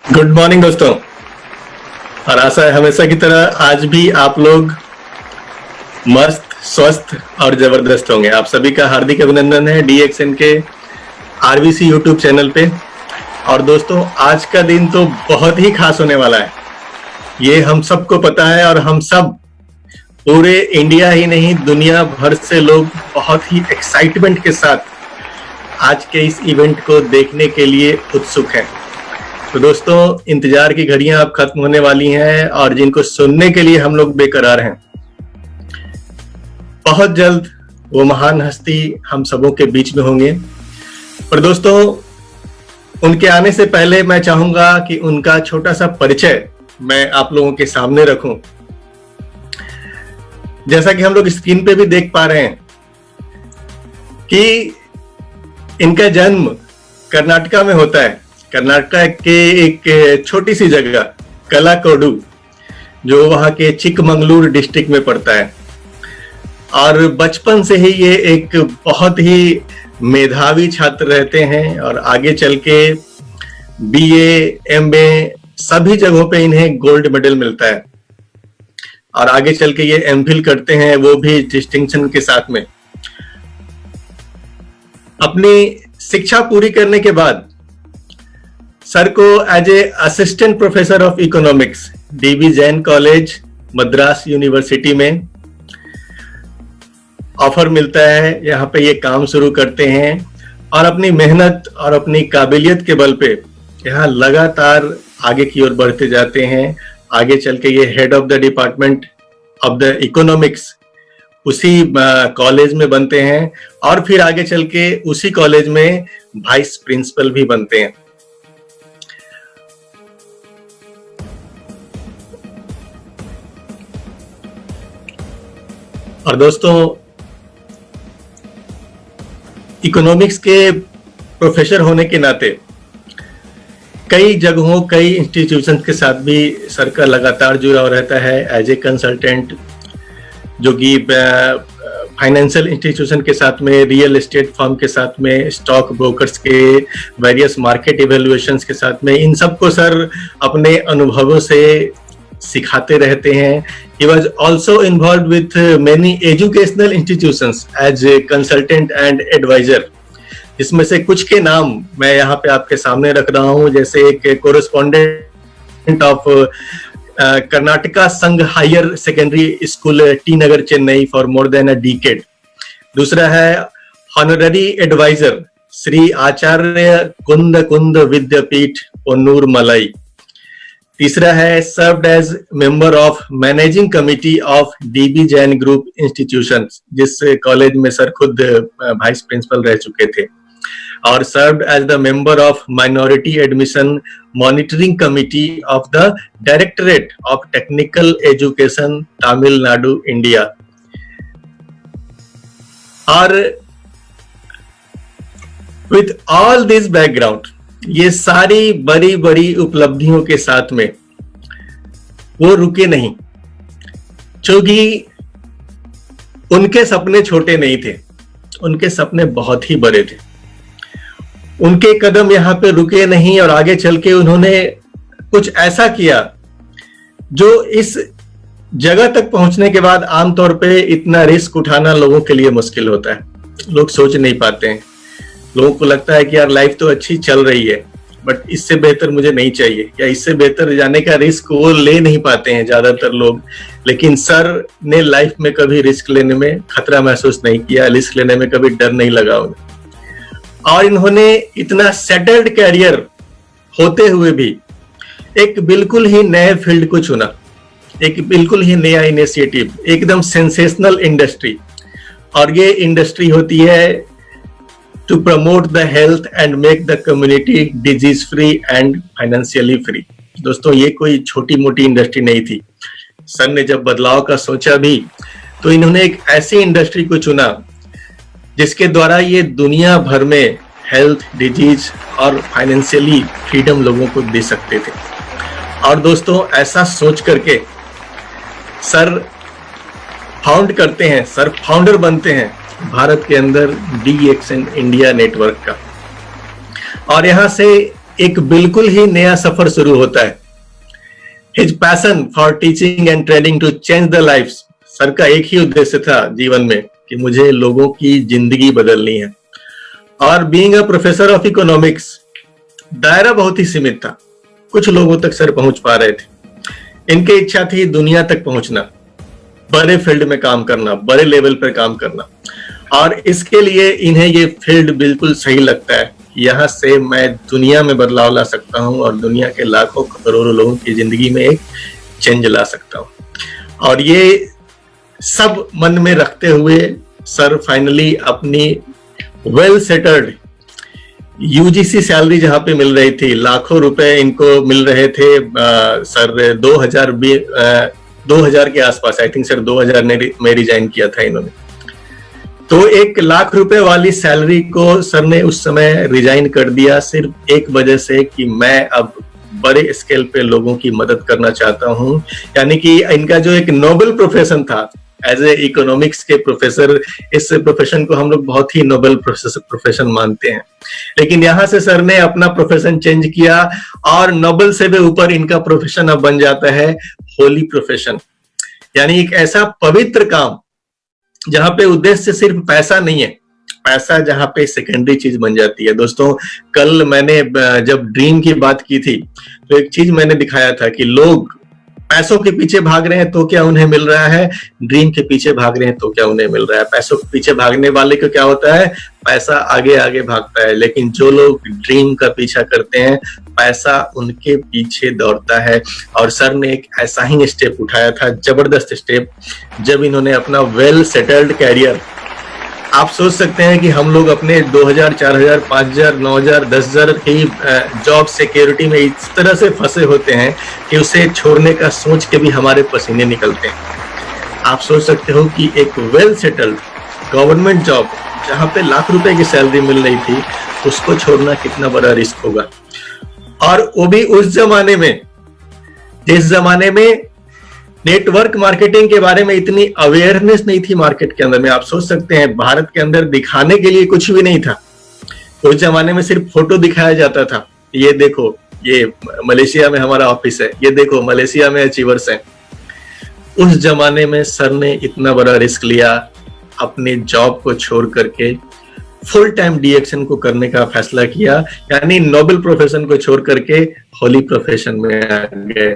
Good morning दोस्तों। और आशा है हमेशा की तरह आज भी आप लोग मस्त, स्वस्थ और जबरदस्त होंगे। आप सभी का हार्दिक अभिनंदन है DXN के RVC यूट्यूब चैनल पे। और दोस्तों आज का दिन तो बहुत ही खास होने वाला है, ये हम सबको पता है। और हम सब पूरे इंडिया ही नहीं दुनिया भर से लोग बहुत ही एक्साइटमेंट के साथ आज के इस इवेंट को देखने के लिए उत्सुक हैं। तो दोस्तों इंतजार की घड़ियां अब खत्म होने वाली हैं और जिनको सुनने के लिए हम लोग बेकरार हैं। बहुत जल्द वो महान हस्ती हम सबों के बीच में होंगे। पर दोस्तों उनके आने से पहले मैं चाहूंगा कि उनका छोटा सा परिचय मैं आप लोगों के सामने रखूं। जैसा कि हम लोग स्क्रीन पे भी देख पा रहे हैं कि इनका जन्म कर्नाटका में होता है। कर्नाटक के एक छोटी सी जगह कलाकोडू, जो वहां के चिकमंगलूर डिस्ट्रिक्ट में पड़ता है। और बचपन से ही ये एक बहुत ही मेधावी छात्र रहते हैं और आगे चल के BA, MA सभी जगहों पे इन्हें गोल्ड मेडल मिलता है। और आगे चल के ये MPhil करते हैं, वो भी डिस्टिंक्शन के साथ में। अपनी शिक्षा पूरी करने के बाद सर को as a assistant professor of economics DB Jain College Madras University में ऑफर मिलता है। यहाँ पे ये काम शुरू करते हैं और अपनी मेहनत और अपनी काबिलियत के बल पे यहाँ लगातार आगे की ओर बढ़ते जाते हैं। आगे चल के ये head of the department of the economics उसी कॉलेज में बनते हैं और फिर आगे चल के उसी कॉलेज में वाइस प्रिंसिपल भी बनते हैं। और दोस्तों इकोनॉमिक्स के प्रोफेसर होने के नाते कई जगहों कई इंस्टीट्यूशंस के साथ भी सर का लगातार जुड़ाव रहता है एज ए कंसल्टेंट, जो कि फाइनेंशियल इंस्टीट्यूशन के साथ में, रियल एस्टेट फर्म के साथ में, स्टॉक ब्रोकर्स के वेरियस मार्केट इवेल्युएशंस के साथ में। इन सबको सर अपने अनुभवों से सिखाते रहते हैं। He was also involved with many educational institutions as a consultant and advisor, जिसमें से कुछ के नाम मैं यहाँ पे आपके सामने रख रहा हूँ। जैसे एक correspondent of Karnataka Sangha higher secondary school T Nagar Chennai for more than a decade. दूसरा है हॉनररी एडवाइजर श्री आचार्य कुंद कुंद विद्यापीठ पोन्नूर मलाई। तीसरा है served as member of managing committee of DB Jain group institution, जिस कॉलेज में सर खुद वाइस प्रिंसिपल रह चुके थे। और served as the member of minority admission monitoring committee of the directorate of technical education Tamil Nadu India. और विथ ऑल दिस बैकग्राउंड, ये सारी बड़ी बड़ी उपलब्धियों के साथ में वो रुके नहीं, क्योंकि उनके सपने छोटे नहीं थे, उनके सपने बहुत ही बड़े थे। उनके कदम यहाँ पे रुके नहीं और आगे चल के उन्होंने कुछ ऐसा किया जो इस जगह तक पहुंचने के बाद आमतौर पे इतना रिस्क उठाना लोगों के लिए मुश्किल होता है। लोग सोच नहीं पाते हैं। लोगों को लगता है कि यार लाइफ तो अच्छी चल रही है, बट इससे बेहतर मुझे नहीं चाहिए, या इससे बेहतर जाने का रिस्क वो ले नहीं पाते हैं ज्यादातर लोग। लेकिन सर ने लाइफ में कभी रिस्क लेने में खतरा महसूस नहीं किया, रिस्क लेने में कभी डर नहीं लगा उन्हें। और इन्होंने इतना सेटल्ड कैरियर होते हुए भी एक बिल्कुल ही नए फील्ड को चुना, एक बिल्कुल ही नया इनिशिएटिव, एकदम सेंसेशनल इंडस्ट्री। और ये इंडस्ट्री होती है to promote the health and make the community disease free and financially free। दोस्तों ये कोई छोटी मोटी इंडस्ट्री नहीं थी। सर ने जब बदलाव का सोचा भी तो इन्होंने एक ऐसी इंडस्ट्री को चुना जिसके द्वारा ये दुनिया भर में हेल्थ, डिजीज और फाइनेंशियली फ्रीडम लोगों को दे सकते थे। और दोस्तों ऐसा सोच करके सर फाउंड करते हैं, सर फाउंडर बनते हैं भारत के अंदर DXN इंडिया नेटवर्क का। और यहाँ से एक बिल्कुल ही नया सफर शुरू होता है। His passion for teaching and training to change the life. Sir का एक ही उद्देश्य था जीवन में कि मुझे लोगों की जिंदगी बदलनी है। और being a professor of economics, दायरा बहुत ही सीमित था, कुछ लोगों तक सर पहुंच पा रहे थे। इनकी इच्छा थी दुनिया तक पहुंचना, बड़े फील्ड में काम करना, बड़े लेवल पर काम करना, और इसके लिए इन्हें ये फील्ड बिल्कुल सही लगता है। यहाँ से मैं दुनिया में बदलाव ला सकता हूँ और दुनिया के लाखों करोड़ों लोगों की जिंदगी में एक चेंज ला सकता हूँ। और ये सब मन में रखते हुए सर फाइनली अपनी वेल सेटल्ड यूजीसी सैलरी जहां पे मिल रही थी, लाखों रुपए इनको मिल रहे थे, सर 2000 के आसपास, आई थिंक सर 2000 में रिजाइन किया था इन्होंने। तो 1 लाख रुपए वाली सैलरी को सर ने उस समय रिजाइन कर दिया, सिर्फ एक वजह से कि मैं अब बड़े स्केल पे लोगों की मदद करना चाहता हूं। यानी कि इनका जो एक नोबल प्रोफेशन था एज ए इकोनॉमिक्स के प्रोफेसर, इस प्रोफेशन को हम लोग बहुत ही नोबल प्रोफेशन मानते हैं, लेकिन यहां से सर ने अपना प्रोफेशन चेंज किया और नोबल से भी ऊपर इनका प्रोफेशन अब बन जाता है होली प्रोफेशन। यानी एक ऐसा पवित्र काम जहां पे उद्देश्य सिर्फ पैसा नहीं है, पैसा जहां पे सेकेंडरी चीज बन जाती है। दोस्तों, कल मैंने जब ड्रीम की बात की थी तो एक चीज मैंने दिखाया था कि लोग पैसों के पीछे भाग रहे हैं तो क्या उन्हें मिल रहा है, ड्रीम के पीछे भाग रहे हैं तो क्या उन्हें मिल रहा है। पैसों के पीछे भागने वाले को क्या होता है, पैसा आगे आगे भागता है, लेकिन जो लोग ड्रीम का पीछा करते हैं पैसा उनके पीछे दौड़ता है। और सर ने एक ऐसा ही स्टेप उठाया था, जबरदस्त स्टेप, जब इन्होंने अपना वेल सेटल्ड कैरियर, आप सोच सकते हैं कि हम लोग अपने 2000, 4000, 5000, 9000, 10000 की जॉब सिक्योरिटी में इस तरह से फंसे होते हैं कि उसे छोड़ने का सोच के भी हमारे पसीने निकलते हैं। आप सोच सकते हो कि एक वेल सेटल्ड गवर्नमेंट जॉब जहां पे लाख रुपए की सैलरी मिल रही थी, उसको छोड़ना कितना बड़ा रिस्क होगा। और वो भी उस जमाने में, जिस जमाने में नेटवर्क मार्केटिंग के बारे में इतनी अवेयरनेस नहीं थी मार्केट के अंदर में। आप सोच सकते हैं भारत के अंदर दिखाने के लिए कुछ भी नहीं था। उस जमाने में सिर्फ फोटो दिखाया जाता था, ये देखो ये मलेशिया में हमारा ऑफिस है, ये देखो मलेशिया में अचीवर्स हैं। उस जमाने में सर ने इतना बड़ा रिस्क लिया, अपने जॉब को छोड़ करके फुल टाइम डीएक्शन को करने का फैसला किया, यानी नोबल प्रोफेशन को छोड़ करके होली प्रोफेशन में आ गए।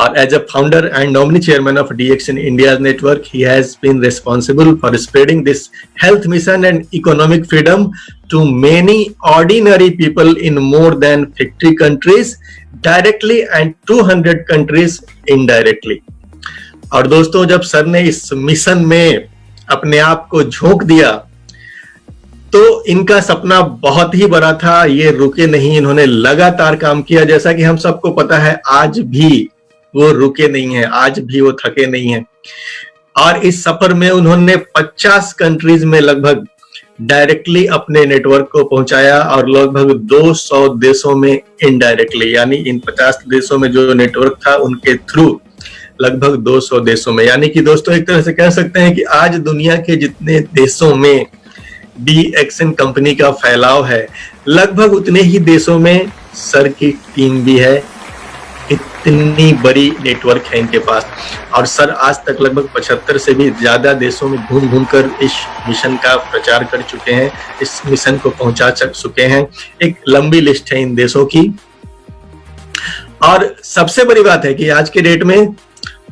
और as a founder and nominee chairman of DXN India's network, he has been responsible for spreading this health mission and economic freedom to many ordinary people in more than 50 countries directly and 200 countries indirectly. और दोस्तों, जब sir ने इस mission में अपने आप को झोंक दिया तो इनका सपना बहुत ही बड़ा था, ये रुके नहीं, इन्होंने लगातार काम किया। जैसा कि हम सबको पता है, आज भी वो रुके नहीं है, आज भी वो थके नहीं है। और इस सफर में उन्होंने 50 कंट्रीज में लगभग डायरेक्टली अपने नेटवर्क को पहुंचाया और लगभग 200 देशों में इनडायरेक्टली, यानी इन 50 देशों में जो नेटवर्क था उनके थ्रू लगभग 200 देशों में। यानी कि दोस्तों, एक तरह से कह सकते हैं कि आज दुनिया के जितने देशों में डीएक्सन कंपनी का फैलाव है, लगभग उतने ही देशों में सर की टीम भी है। इतनी बड़ी नेटवर्क है इनके पास। और सर आज तक लगभग 75 से भी ज्यादा देशों में घूम घूम कर इस मिशन का प्रचार कर चुके हैं, इस मिशन को पहुंचा चुके हैं। एक लंबी लिस्ट है इन देशों की। और सबसे बड़ी बात है कि आज के डेट में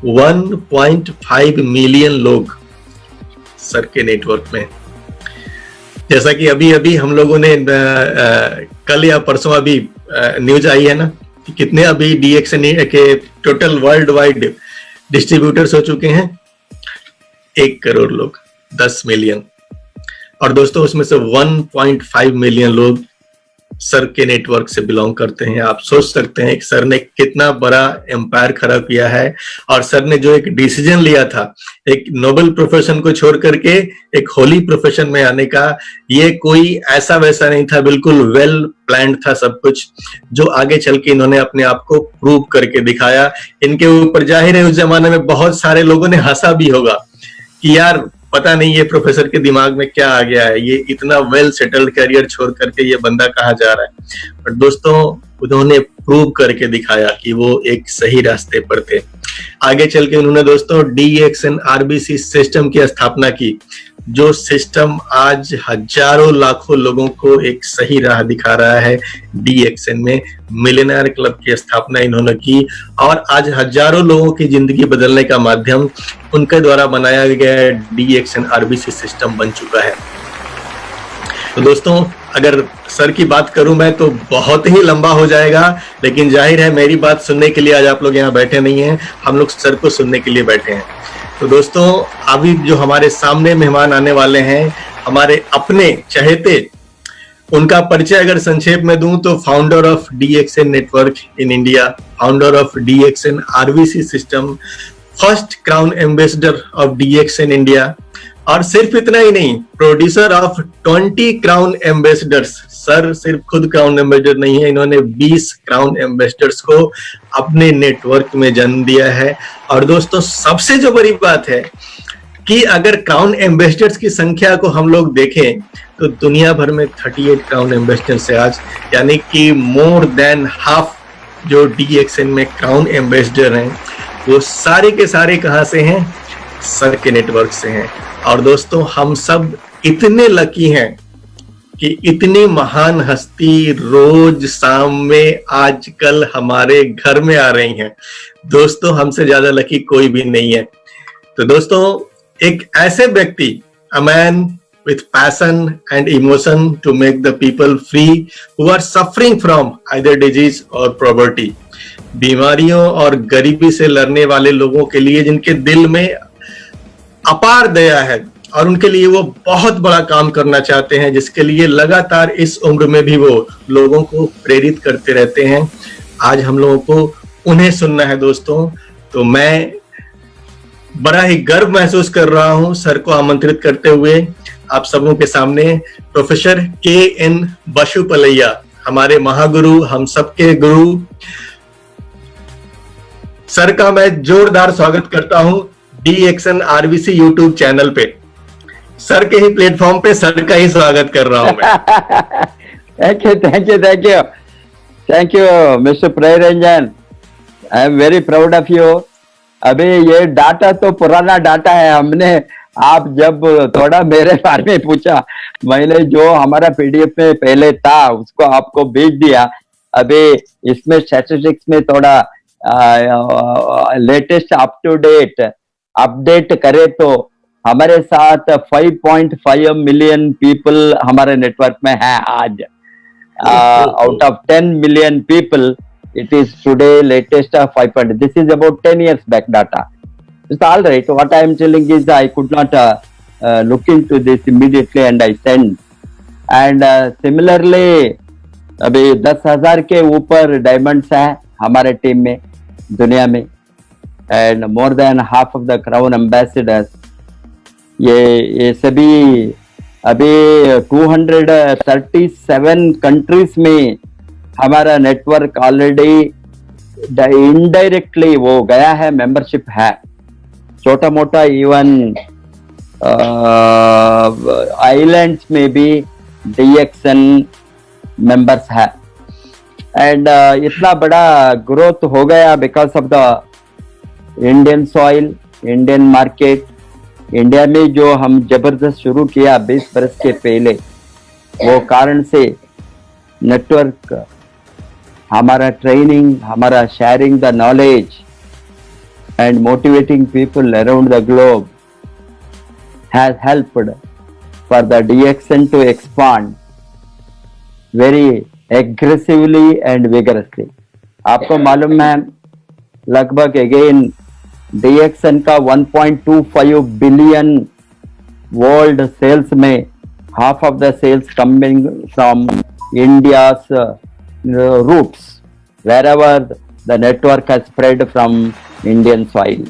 1.5 मिलियन लोग सर के नेटवर्क में। जैसा कि अभी अभी हम लोगों ने कल या परसों अभी न्यूज आई है ना, कितने अभी डीएक्सन के टोटल वर्ल्ड वाइड डिस्ट्रीब्यूटर्स हो चुके हैं, 1 करोड़ लोग, 10 मिलियन। और दोस्तों, उसमें से 1.5 मिलियन लोग सर के नेटवर्क से बिलोंग करते हैं। आप सोच सकते हैं कि सर ने कितना बड़ा एम्पायर खड़ा किया है। और सर ने जो एक डिसीजन लिया था, एक नोबल प्रोफेशन को छोड़ करके एक होली प्रोफेशन में आने का, ये कोई ऐसा वैसा नहीं था, बिल्कुल वेल प्लान्ड था सब कुछ, जो आगे चल के इन्होंने अपने आप को प्रूव करके दिखाया। इनके ऊपर जाहिर है उस जमाने में बहुत सारे लोगों ने हंसा भी होगा कि यार पता नहीं ये प्रोफेसर के दिमाग में क्या आ गया है, ये इतना वेल सेटल्ड करियर छोड़ करके ये बंदा कहाँ जा रहा है। पर दोस्तों उन्होंने प्रूव करके दिखाया कि वो एक सही रास्ते पर थे। आगे चल के उन्होंने दोस्तों DXN RBC सिस्टम की स्थापना की, जो सिस्टम आज हजारों लाखों लोगों को एक सही राह दिखा रहा है। DXN में मिलियनेयर क्लब की स्थापना इन्होंने की और आज हजारों लोगों की जिंदगी बदलने का माध्यम उनके द्वारा बनाया गया DXN RBC सिस्टम बन चुका है। तो दोस्तों अगर सर की बात करूं मैं तो बहुत ही लंबा हो जाएगा, लेकिन जाहिर है मेरी बात सुनने के लिए आज आप लोग यहाँ बैठे नहीं हैं, हम लोग सर को सुनने के लिए बैठे हैं। तो दोस्तों अभी जो हमारे सामने मेहमान आने वाले हैं, हमारे अपने चहेते, उनका परिचय अगर संक्षेप में दूं तो founder of DXN network in India, founder of DXN RBC system, first crown ambassador of DXN India, और सिर्फ इतना ही नहीं, producer of 20 crown ambassadors. Sir सिर्फ खुद क्राउन एम्बेसडर नहीं है, इन्होंने 20 क्राउन एम्बेसडर्स को अपने नेटवर्क में जन्म दिया है। और दोस्तों सबसे जो बड़ी बात है कि अगर क्राउन एम्बेसडर्स की संख्या को हम लोग देखें तो दुनिया भर में 38 क्राउन एम्बेसडर्स है आज, यानी कि मोर देन हाफ जो DXN में क्राउन एम्बेसडर हैं वो सारे के सारे कहां से हैं? सर के नेटवर्क से हैं। और दोस्तों हम सब इतने लकी हैं कि इतनी महान हस्ती रोज शाम में आजकल हमारे घर में आ रही हैं। दोस्तों हमसे ज्यादा लकी कोई भी नहीं है। तो दोस्तों एक ऐसे व्यक्ति, a man with passion and emotion to make the people free who are suffering from either disease or poverty, बीमारियों और गरीबी से लड़ने वाले लोगों के लिए जिनके दिल में अपार दया है और उनके लिए वो बहुत बड़ा काम करना चाहते हैं, जिसके लिए लगातार इस उम्र में भी वो लोगों को प्रेरित करते रहते हैं। आज हम लोगों को उन्हें सुनना है दोस्तों। तो मैं बड़ा ही गर्व महसूस कर रहा हूं सर को आमंत्रित करते हुए आप सबों के सामने प्रोफेसर KN बसुपलैया, हमारे महागुरु, हम सबके गुरु। सर का मैं जोरदार स्वागत करता हूं DXN RBC यूट्यूब चैनल पे। सर के ही प्लेटफॉर्म पे सर का ही स्वागत कर रहा हूं मैं। Thank you mister Preranjan, I am very proud of you. अभी ये डाटा तो पुराना डाटा है, हमने आप जब थोड़ा मेरे बारे में पूछा, मैंने जो हमारा PDF में पहले था उसको आपको भेज दिया। अभी इसमें स्टैटिस्टिक्स में थोड़ा latest up to date update करे तो हमारे साथ 5.5 मिलियन पीपल हमारे नेटवर्क में है आज। Out of 10 million people it is today latest 5. This is about 10 years back data. It's all right. What I am telling is I could not look into this immediately and I sent. And similarly, अभी 10,000 के ऊपर diamonds हैं हमारे team में दुनिया में, and more than half of the crown ambassadors. ये सभी अभी 237 कंट्रीज में हमारा नेटवर्क ऑलरेडी इनडायरेक्टली वो गया है, मेंबरशिप है। छोटा मोटा इवन आइलैंड्स में भी DXN मेंबर्स है। एंड इतना बड़ा ग्रोथ हो गया because of the Indian soil, Indian market. India में जो हम जबरदस्त शुरू किया 20 बरस के पहले, वो कारण से नेटवर्क, हमारा ट्रेनिंग, हमारा sharing the knowledge and motivating people around the globe has helped for the DXN to expand very aggressively and vigorously. आपको मालूम है लगभग अगेन DXN का 1.25 बिलियन वर्ल्ड सेल्स में half of the sales coming from India's roots, wherever the network has spread from Indian soil,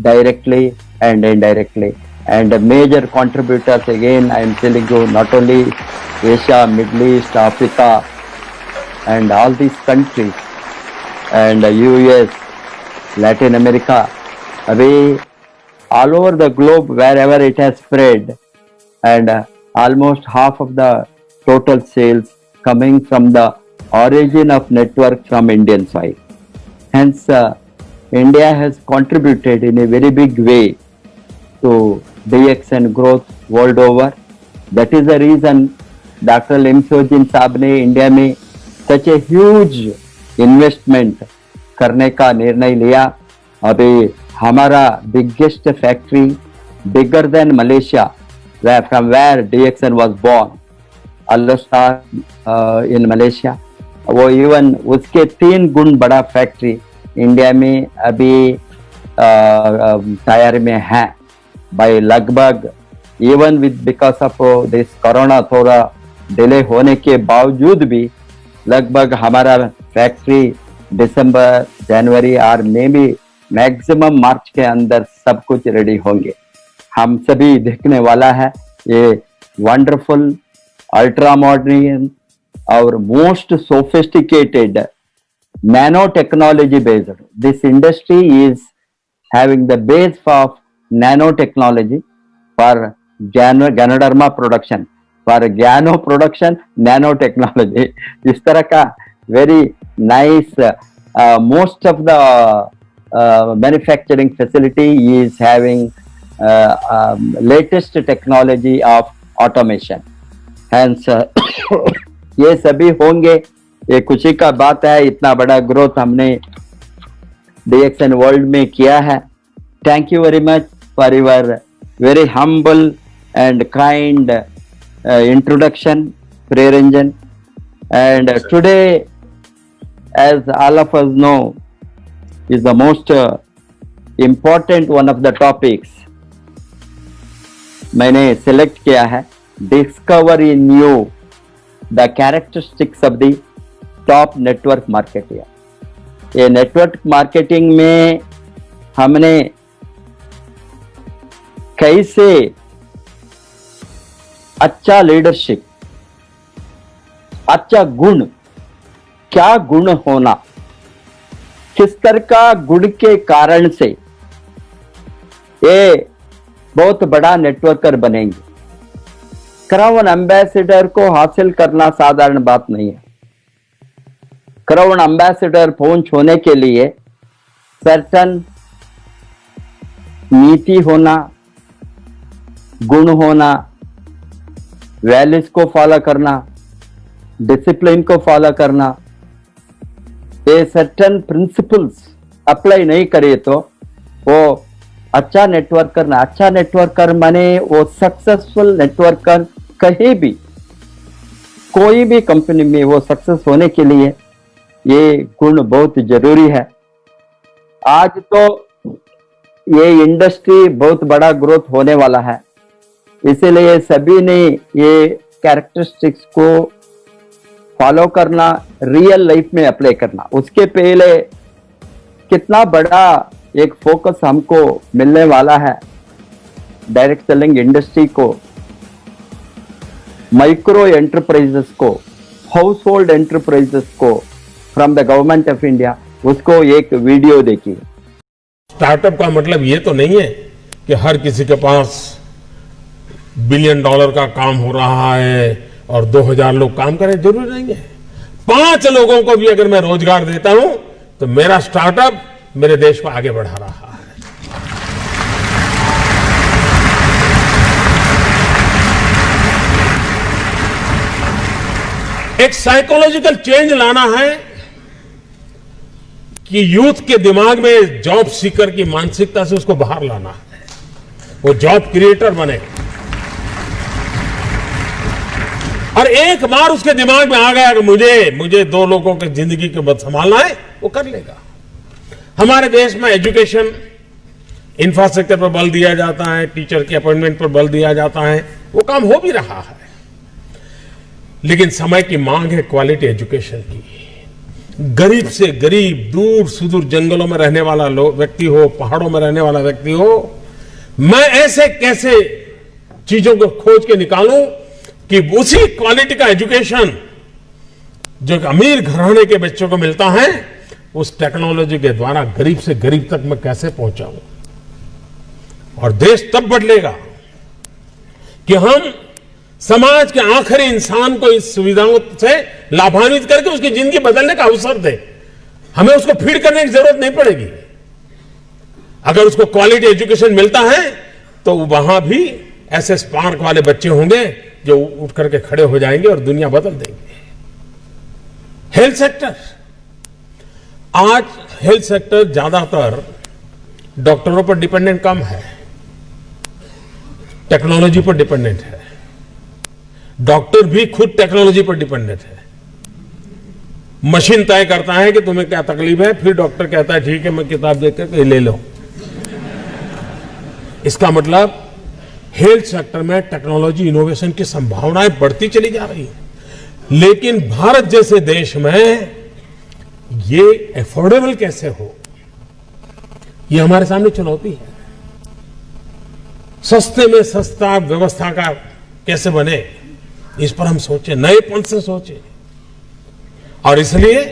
directly and indirectly. And major contributors, again, I am telling you, not only Asia, Middle East, Africa, and all these countries, and US, Latin America. अभी all over the globe wherever it has spread, and almost half of the total sales coming from the origin of network from Indian soil. Hence, India has contributed in a very big way to DXN growth world over. That is the reason Dr. Lim Sojin साहब ने India में such a huge investment करने का निर्णय लिया. अभी हमारा biggest factory, bigger than Malaysia, from where DXN was born, Al-Star in Malaysia, वो इवन उसके 3 गुण बड़ा फैक्ट्री इंडिया में अभी तैयारी में है. बाय लगभग even with because of this corona थोड़ा डिले होने के बावजूद भी लगभग हमारा फैक्ट्री दिसंबर, जनवरी और मे बी मैक्सिमम मार्च के अंदर सब कुछ रेडी होंगे. हम सभी देखने वाला है ये वंडरफुल अल्ट्रा मॉडर्न और most sophisticated nanotechnology based. This industry is having the base of nanotechnology for Ganoderma production, for Gano production, nanotechnology. इस तरह का very nice, most of the manufacturing facility is having latest technology of automation. Hence, ये सभी होंगे. ये खुशी का बात है, इतना बड़ा ग्रोथ हमने DXN वर्ल्ड में किया है. Thank you very much for your very humble and kind introduction, Preranjan. And today, as all of us know, is the most important one of the topics मैंने सिलेक्ट किया है. Discover in you the characteristics of the top network marketing. ये network marketing में हमने कैसे अच्छा leadership, अच्छा गुण, क्या गुण होना, किस तरह का गुण के कारण से ये बहुत बड़ा नेटवर्कर बनेंगे. क्राउन एम्बेसडर को हासिल करना साधारण बात नहीं है. क्राउन एम्बेसडर पहुंच होने के लिए सर्टन नीति होना, गुण होना, वैल्यूज को फॉलो करना, डिसिप्लिन को फॉलो करना. ये सर्टन प्रिंसिपल्स अप्लाई नहीं करे तो वो अच्छा नेटवर्कर ना. अच्छा नेटवर्कर माने वो सक्सेसफुल नेटवर्कर. कहीं भी कोई भी कंपनी में वो सक्सेस होने के लिए ये गुण बहुत जरूरी है. आज तो ये इंडस्ट्री बहुत बड़ा ग्रोथ होने वाला है, इसीलिए सभी ने ये कैरेक्टरिस्टिक्स को फॉलो करना, रियल लाइफ में अप्लाई करना. उसके पहले कितना बड़ा एक फोकस हमको मिलने वाला है डायरेक्ट सेलिंग इंडस्ट्री को, माइक्रो एंटरप्राइजेस को, हाउस होल्ड एंटरप्राइजेस को from the government of India. उसको एक वीडियो देखिए. स्टार्टअप का मतलब ये तो नहीं है कि हर किसी के पास $1 बिलियन का काम हो रहा है और 2000 लोग काम करें. जरूरी नहीं है. 5 लोगों को भी अगर मैं रोजगार देता हूं तो मेरा स्टार्टअप मेरे देश को आगे बढ़ा रहा है. एक साइकोलॉजिकल चेंज लाना है कि यूथ के दिमाग में जॉब सीकर की मानसिकता से उसको बाहर लाना है. वो जॉब क्रिएटर बने और एक बार उसके दिमाग में आ गया कि मुझे 2 लोगों की जिंदगी के बाद संभालना है, वो कर लेगा. हमारे देश में एजुकेशन इंफ्रास्ट्रक्चर पर बल दिया जाता है, टीचर के अपॉइंटमेंट पर बल दिया जाता है. वो काम हो भी रहा है, लेकिन समय की मांग है क्वालिटी एजुकेशन की. गरीब से गरीब, दूर सुदूर जंगलों में रहने वाला व्यक्ति हो, पहाड़ों में रहने वाला व्यक्ति हो, मैं ऐसे कैसे चीजों को खोज के निकालूं कि उसी क्वालिटी का एजुकेशन जो एक अमीर घराने के बच्चों को मिलता है, उस टेक्नोलॉजी के द्वारा गरीब से गरीब तक मैं कैसे पहुंचाऊं. और देश तब बदलेगा कि हम समाज के आखिरी इंसान को इस सुविधाओं से लाभान्वित करके उसकी जिंदगी बदलने का अवसर दें। हमें उसको फीड करने की जरूरत नहीं पड़ेगी। अगर उसको क्वालिटी एजुकेशन मिलता है तो वहां भी ऐसे स्पार्क वाले बच्चे होंगे जो उठ करके खड़े हो जाएंगे और दुनिया बदल देंगे। हेल्थ सेक्टर, आज हेल्थ सेक्टर ज्यादातर डॉक्टरों पर डिपेंडेंट कम है, टेक्नोलॉजी पर डिपेंडेंट है। डॉक्टर भी खुद टेक्नोलॉजी पर डिपेंडेंट है। मशीन तय करता है कि तुम्हें क्या तकलीफ है, फिर डॉक्टर कहता है ठीक है मैं किताब देख कर ले लो। इसका मतलब हेल्थ सेक्टर में टेक्नोलॉजी इनोवेशन की संभावनाएं बढ़ती चली जा रही है, लेकिन भारत जैसे देश में ये अफोर्डेबल कैसे हो, ये हमारे सामने चुनौती है। सस्ते में सस्ता व्यवस्था का कैसे बने, इस पर हम सोचें, नएपन से सोचें। और इसलिए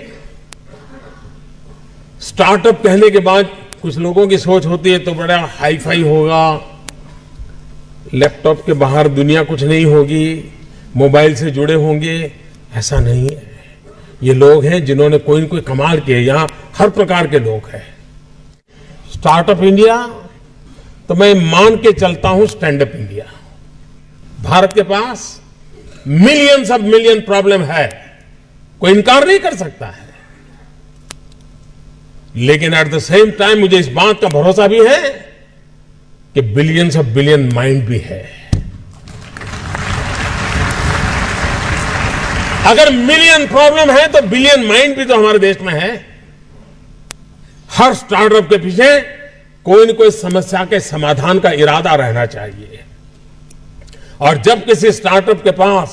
स्टार्टअप कहने के बाद कुछ लोगों की सोच होती है तो बड़ा हाई फाई होगा, लैपटॉप के बाहर दुनिया कुछ नहीं होगी, मोबाइल से जुड़े होंगे। ऐसा नहीं है। ये लोग हैं जिन्होंने कोई न कोई कमाल किए। यहां हर प्रकार के लोग हैं। स्टार्टअप इंडिया तो मैं मान के चलता हूं स्टैंड अप इंडिया। भारत के पास मिलियंस ऑफ मिलियन प्रॉब्लम है, कोई इनकार नहीं कर सकता है, लेकिन एट द सेम टाइम मुझे इस बात का भरोसा भी है कि बिलियंस ऑफ बिलियन माइंड भी है। अगर मिलियन प्रॉब्लम है तो बिलियन माइंड भी तो हमारे देश में है। हर स्टार्टअप के पीछे कोई न कोई समस्या के समाधान का इरादा रहना चाहिए, और जब किसी स्टार्टअप के पास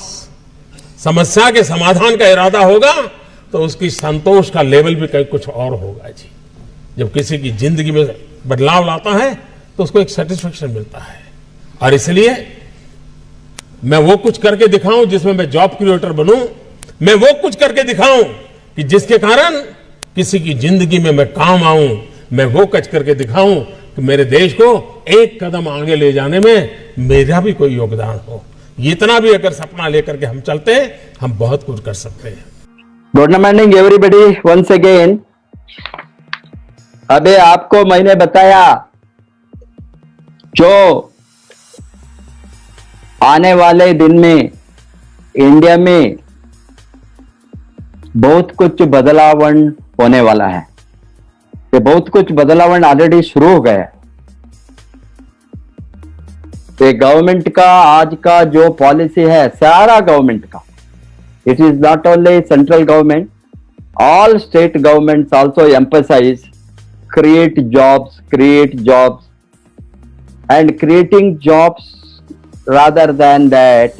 समस्या के समाधान का इरादा होगा तो उसकी संतोष का लेवल भी कहीं कुछ और होगा जी। जब किसी की जिंदगी में बदलाव लाता है तो उसको एक सेटिस्फेक्शन मिलता है। और इसलिए मैं वो कुछ करके दिखाऊं जिसमें मैं जॉब क्रिएटर बनूं, मैं वो कुछ करके दिखाऊं कि जिसके कारण किसी की जिंदगी में मैं काम आऊं, मैं वो कुछ करके दिखाऊं कि मेरे देश को एक कदम आगे ले जाने में मेरा भी कोई योगदान हो। इतना भी अगर सपना लेकर के हम चलते हैं, हम बहुत कुछ कर सकते हैं। Good morning everybody once again. अबे आपको मैंने बताया जो आने वाले दिन में इंडिया में बहुत कुछ बदलावन होने वाला है। ये बहुत कुछ बदलावन ऑलरेडी शुरू हो गया है। ये गवर्नमेंट का आज का जो पॉलिसी है, सारा गवर्नमेंट का, it is not only central government, all state governments also emphasize create jobs and creating jobs rather than that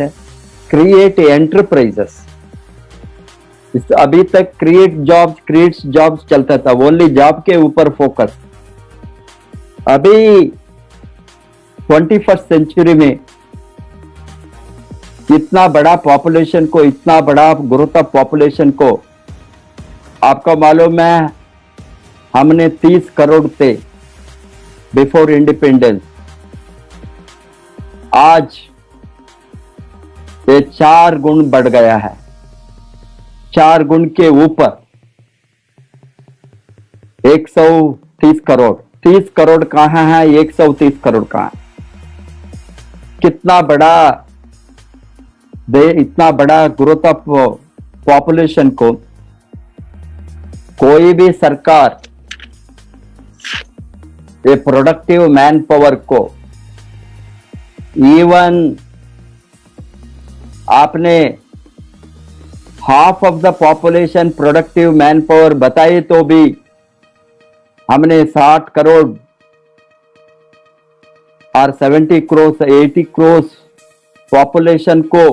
create enterprises. अभी तक creates jobs चलता था, ओनली जॉब के ऊपर फोकस। अभी 21st सेंचुरी में इतना बड़ा पॉपुलेशन को, इतना बड़ा ग्रोथ ऑफ पॉपुलेशन को, आपको मालूम है हमने 30 करोड़ थे बिफोर इंडिपेंडेंस, आज ये 4 गुण बढ़ गया है। 4 गुण के ऊपर 130 करोड़, 30 करोड़ कहां है, 130 करोड़ कहां है? कितना बड़ा इतना बड़ा ग्रोथ ऑफ पॉपुलेशन को कोई भी सरकार ये प्रोडक्टिव मैन पावर को, इवन आपने half of the population productive man power बताई तो भी हमने 60 करोड़ और 70 करोड़ 80 करोड़ पॉपुलेशन को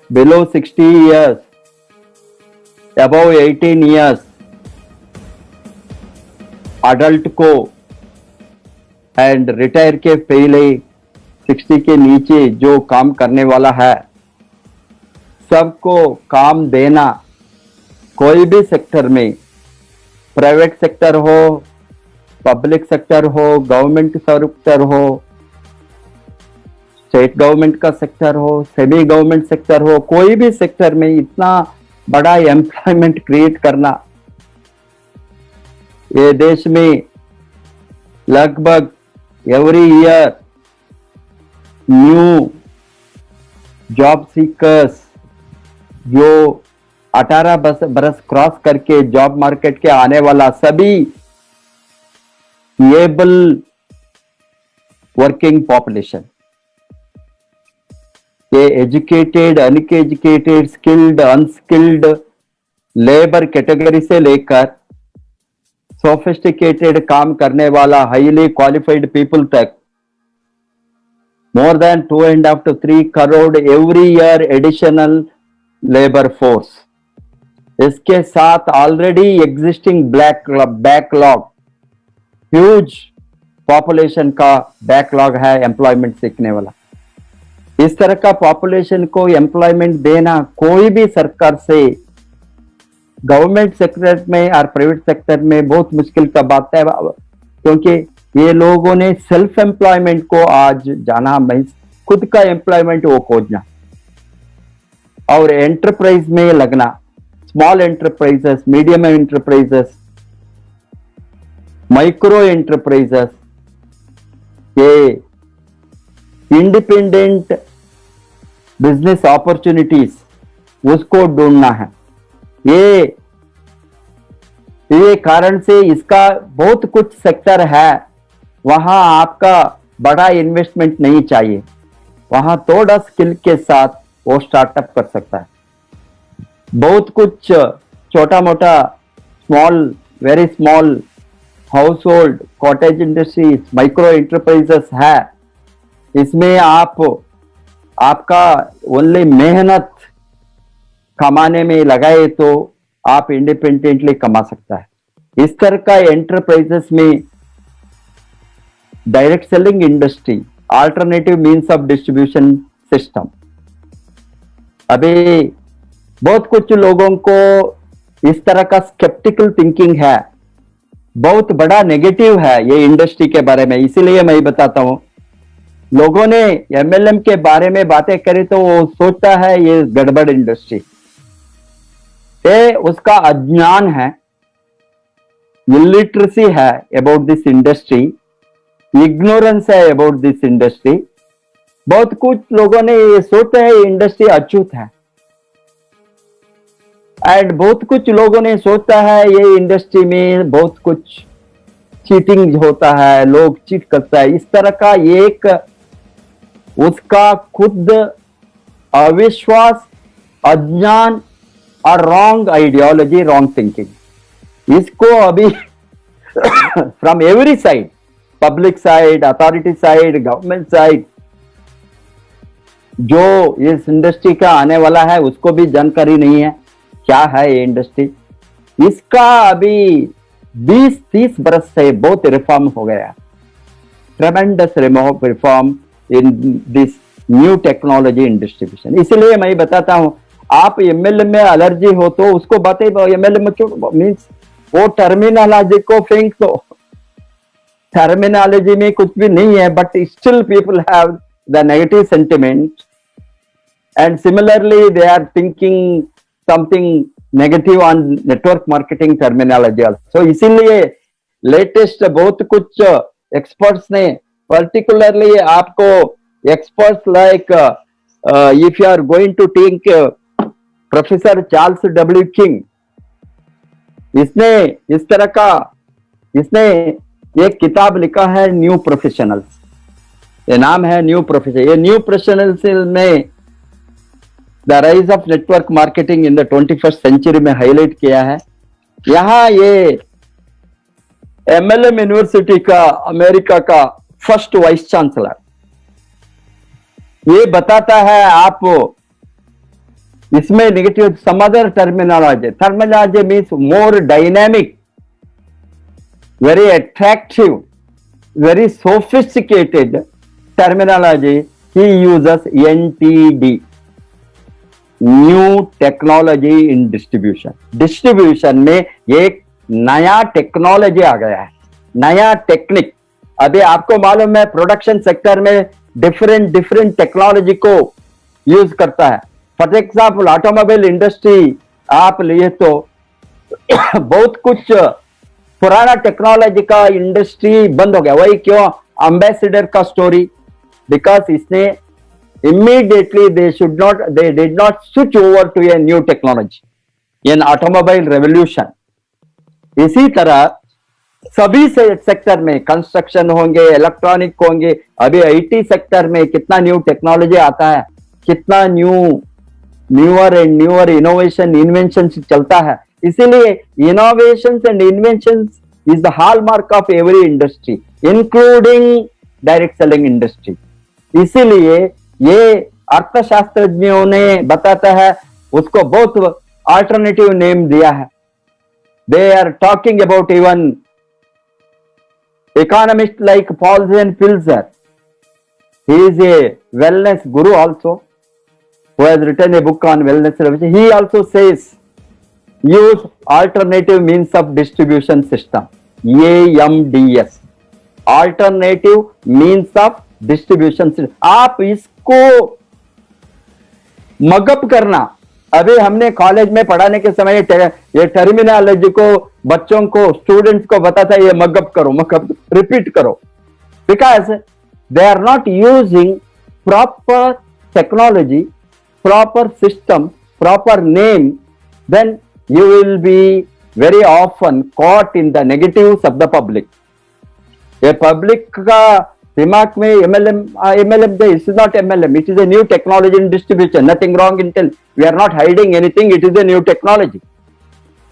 below 60 years, above 18 years adult को एंड रिटायर के पहले 60 के नीचे जो काम करने वाला है, सबको काम देना। कोई भी सेक्टर में, प्राइवेट सेक्टर हो पब्लिक सेक्टर हो, गवर्नमेंट सेक्टर हो, स्टेट गवर्नमेंट का सेक्टर हो, सेमी गवर्नमेंट सेक्टर हो, कोई भी सेक्टर में इतना बड़ा एम्प्लॉयमेंट क्रिएट करना, ये देश में लगभग every year new job seekers जो 18 बरस क्रॉस करके जॉब मार्केट के आने वाला सभी एबल वर्किंग पॉपुलेशन, ये educated, uneducated, skilled, unskilled labour category से लेकर सोफिस्टिकेटेड काम करने वाला हाईली क्वालिफाइड पीपल तक more than 2.5 to 3 crore every year additional labor force. इसके साथ already existing backlog, huge population का बैकलॉग है एम्प्लॉयमेंट सीखने वाला। इस तरह का पॉपुलेशन को एम्प्लॉयमेंट देना कोई भी सरकार से, गवर्नमेंट सेक्टर में और प्राइवेट सेक्टर में बहुत मुश्किल का बात है, क्योंकि ये लोगों ने सेल्फ एम्प्लॉयमेंट को आज जाना, खुद का एम्प्लॉयमेंट वो खोजना और एंटरप्राइज में लगना, small enterprises, medium enterprises, micro enterprises, ये इंडिपेंडेंट बिजनेस अपॉर्चुनिटीज उसको ढूंढना है। ये कारण से इसका बहुत कुछ सेक्टर है, वहां आपका बड़ा इन्वेस्टमेंट नहीं चाहिए, वहां थोड़ा स्किल के साथ वो स्टार्टअप कर सकता है। बहुत कुछ छोटा मोटा small, very small house hold, cottage industries, micro enterprises है। इसमें आपका ओनली मेहनत कमाने में लगाए तो आप इंडिपेंडेंटली कमा सकता है। इस तरह का एंटरप्राइजेस में direct selling industry, alternative means of distribution system, अभी बहुत कुछ लोगों को इस तरह का स्केप्टिकल थिंकिंग है, बहुत बड़ा नेगेटिव है ये इंडस्ट्री के बारे में। इसीलिए मैं बताता हूं, लोगों ने एमएलएम के बारे में बातें करी तो वो सोचता है ये गड़बड़ इंडस्ट्री, ये उसका अज्ञान है, इलिटरेसी है अबाउट दिस इंडस्ट्री, इग्नोरेंस है अबाउट दिस इंडस्ट्री। बहुत कुछ लोगों ने ये सोचा है ये इंडस्ट्री अछूत है, एंड बहुत कुछ लोगों ने सोचा है ये इंडस्ट्री में बहुत कुछ चीटिंग होता है, लोग चीट करता है। इस तरह का एक उसका खुद अविश्वास, अज्ञान और रॉन्ग आइडियोलॉजी, रॉन्ग थिंकिंग, इसको अभी from every side, public side, authority side, government side, जो इस इंडस्ट्री का आने वाला है उसको भी जानकारी नहीं है क्या है ये इंडस्ट्री। इसका अभी 20-30 बरस से बहुत रिफॉर्म हो गया, ट्रेमेंडस reform in this new technology in distribution. इसलिए मैं बताता हूं, आप एमएल में एलर्जी हो तो उसको बातें एमएल में क्यों, मीन्स वो टर्मिनोलॉजी को फेंक दो, टर्मिनोलॉजी में कुछ भी नहीं है, but still people have the negative sentiment and similarly they are thinking something negative on network marketing terminology also. इसीलिए लेटेस्ट बहुत कुछ एक्सपर्ट्स ने, पर्टिकुलरली आपको experts like if you are going to take professor Charles W King, इसने इस तरह का, इसने एक किताब लिखा है न्यू प्रोफेशनल्स, ये नाम है न्यू प्रोफेशनल। ये न्यू प्रोफेशनल्स में the rise of network marketing in the 21st century में हाईलाइट किया है। यहां ये एमएलएम यूनिवर्सिटी का, अमेरिका का फर्स्ट वाइस चांसलर, ये बताता है आप इसमें negative some other terminology means more dynamic, very attractive, very sophisticated terminology. He uses NTD, New Technology in Distribution. Distribution में एक नया टेक्नोलॉजी आ गया है, नया टेक्निक। अभी आपको मालूम है प्रोडक्शन सेक्टर में डिफरेंट डिफरेंट टेक्नोलॉजी को यूज करता है। फॉर एग्जाम्पल ऑटोमोबाइल इंडस्ट्री आप लिए तो बहुत कुछ पुराना टेक्नोलॉजी का इंडस्ट्री बंद हो गया। वही क्यों? एम्बेसडर का स्टोरी, बिकॉज इसने immediately they did not switch over to a new technology in automobile revolution। इसी तरह सभी सेक्टर में कंस्ट्रक्शन होंगे, इलेक्ट्रॉनिक होंगे, अभी आईटी सेक्टर में कितना न्यू टेक्नोलॉजी आता है, कितना newer and newer innovation invention चलता है। इसीलिए innovations and inventions is the hallmark of every industry including direct selling industry. इसीलिए ये अर्थशास्त्रज्ञों ने बताता है, उसको बहुत अल्टरनेटिव नेम दिया है। They are talking about even economist like Paul Pilzer, he is a wellness guru also, who has written a book on wellness revolution. He also says use alternative means of distribution system, AMDS, alternative means of distribution system। आप इसको mug up करना, अभी हमने college में पढ़ाने के समय ये टर्मिनोलॉजी को बच्चों को, स्टूडेंट्स को बताता है, ये मगअप करो, मगअप रिपीट करो, because they are not using proper technology, proper system, proper name, then you will be very often caught in the negatives of the public. ये पब्लिक का दिमाग में MLM, this is not MLM, it is a new technology in distribution, nothing wrong in tell, we are not hiding anything, it is a new technology।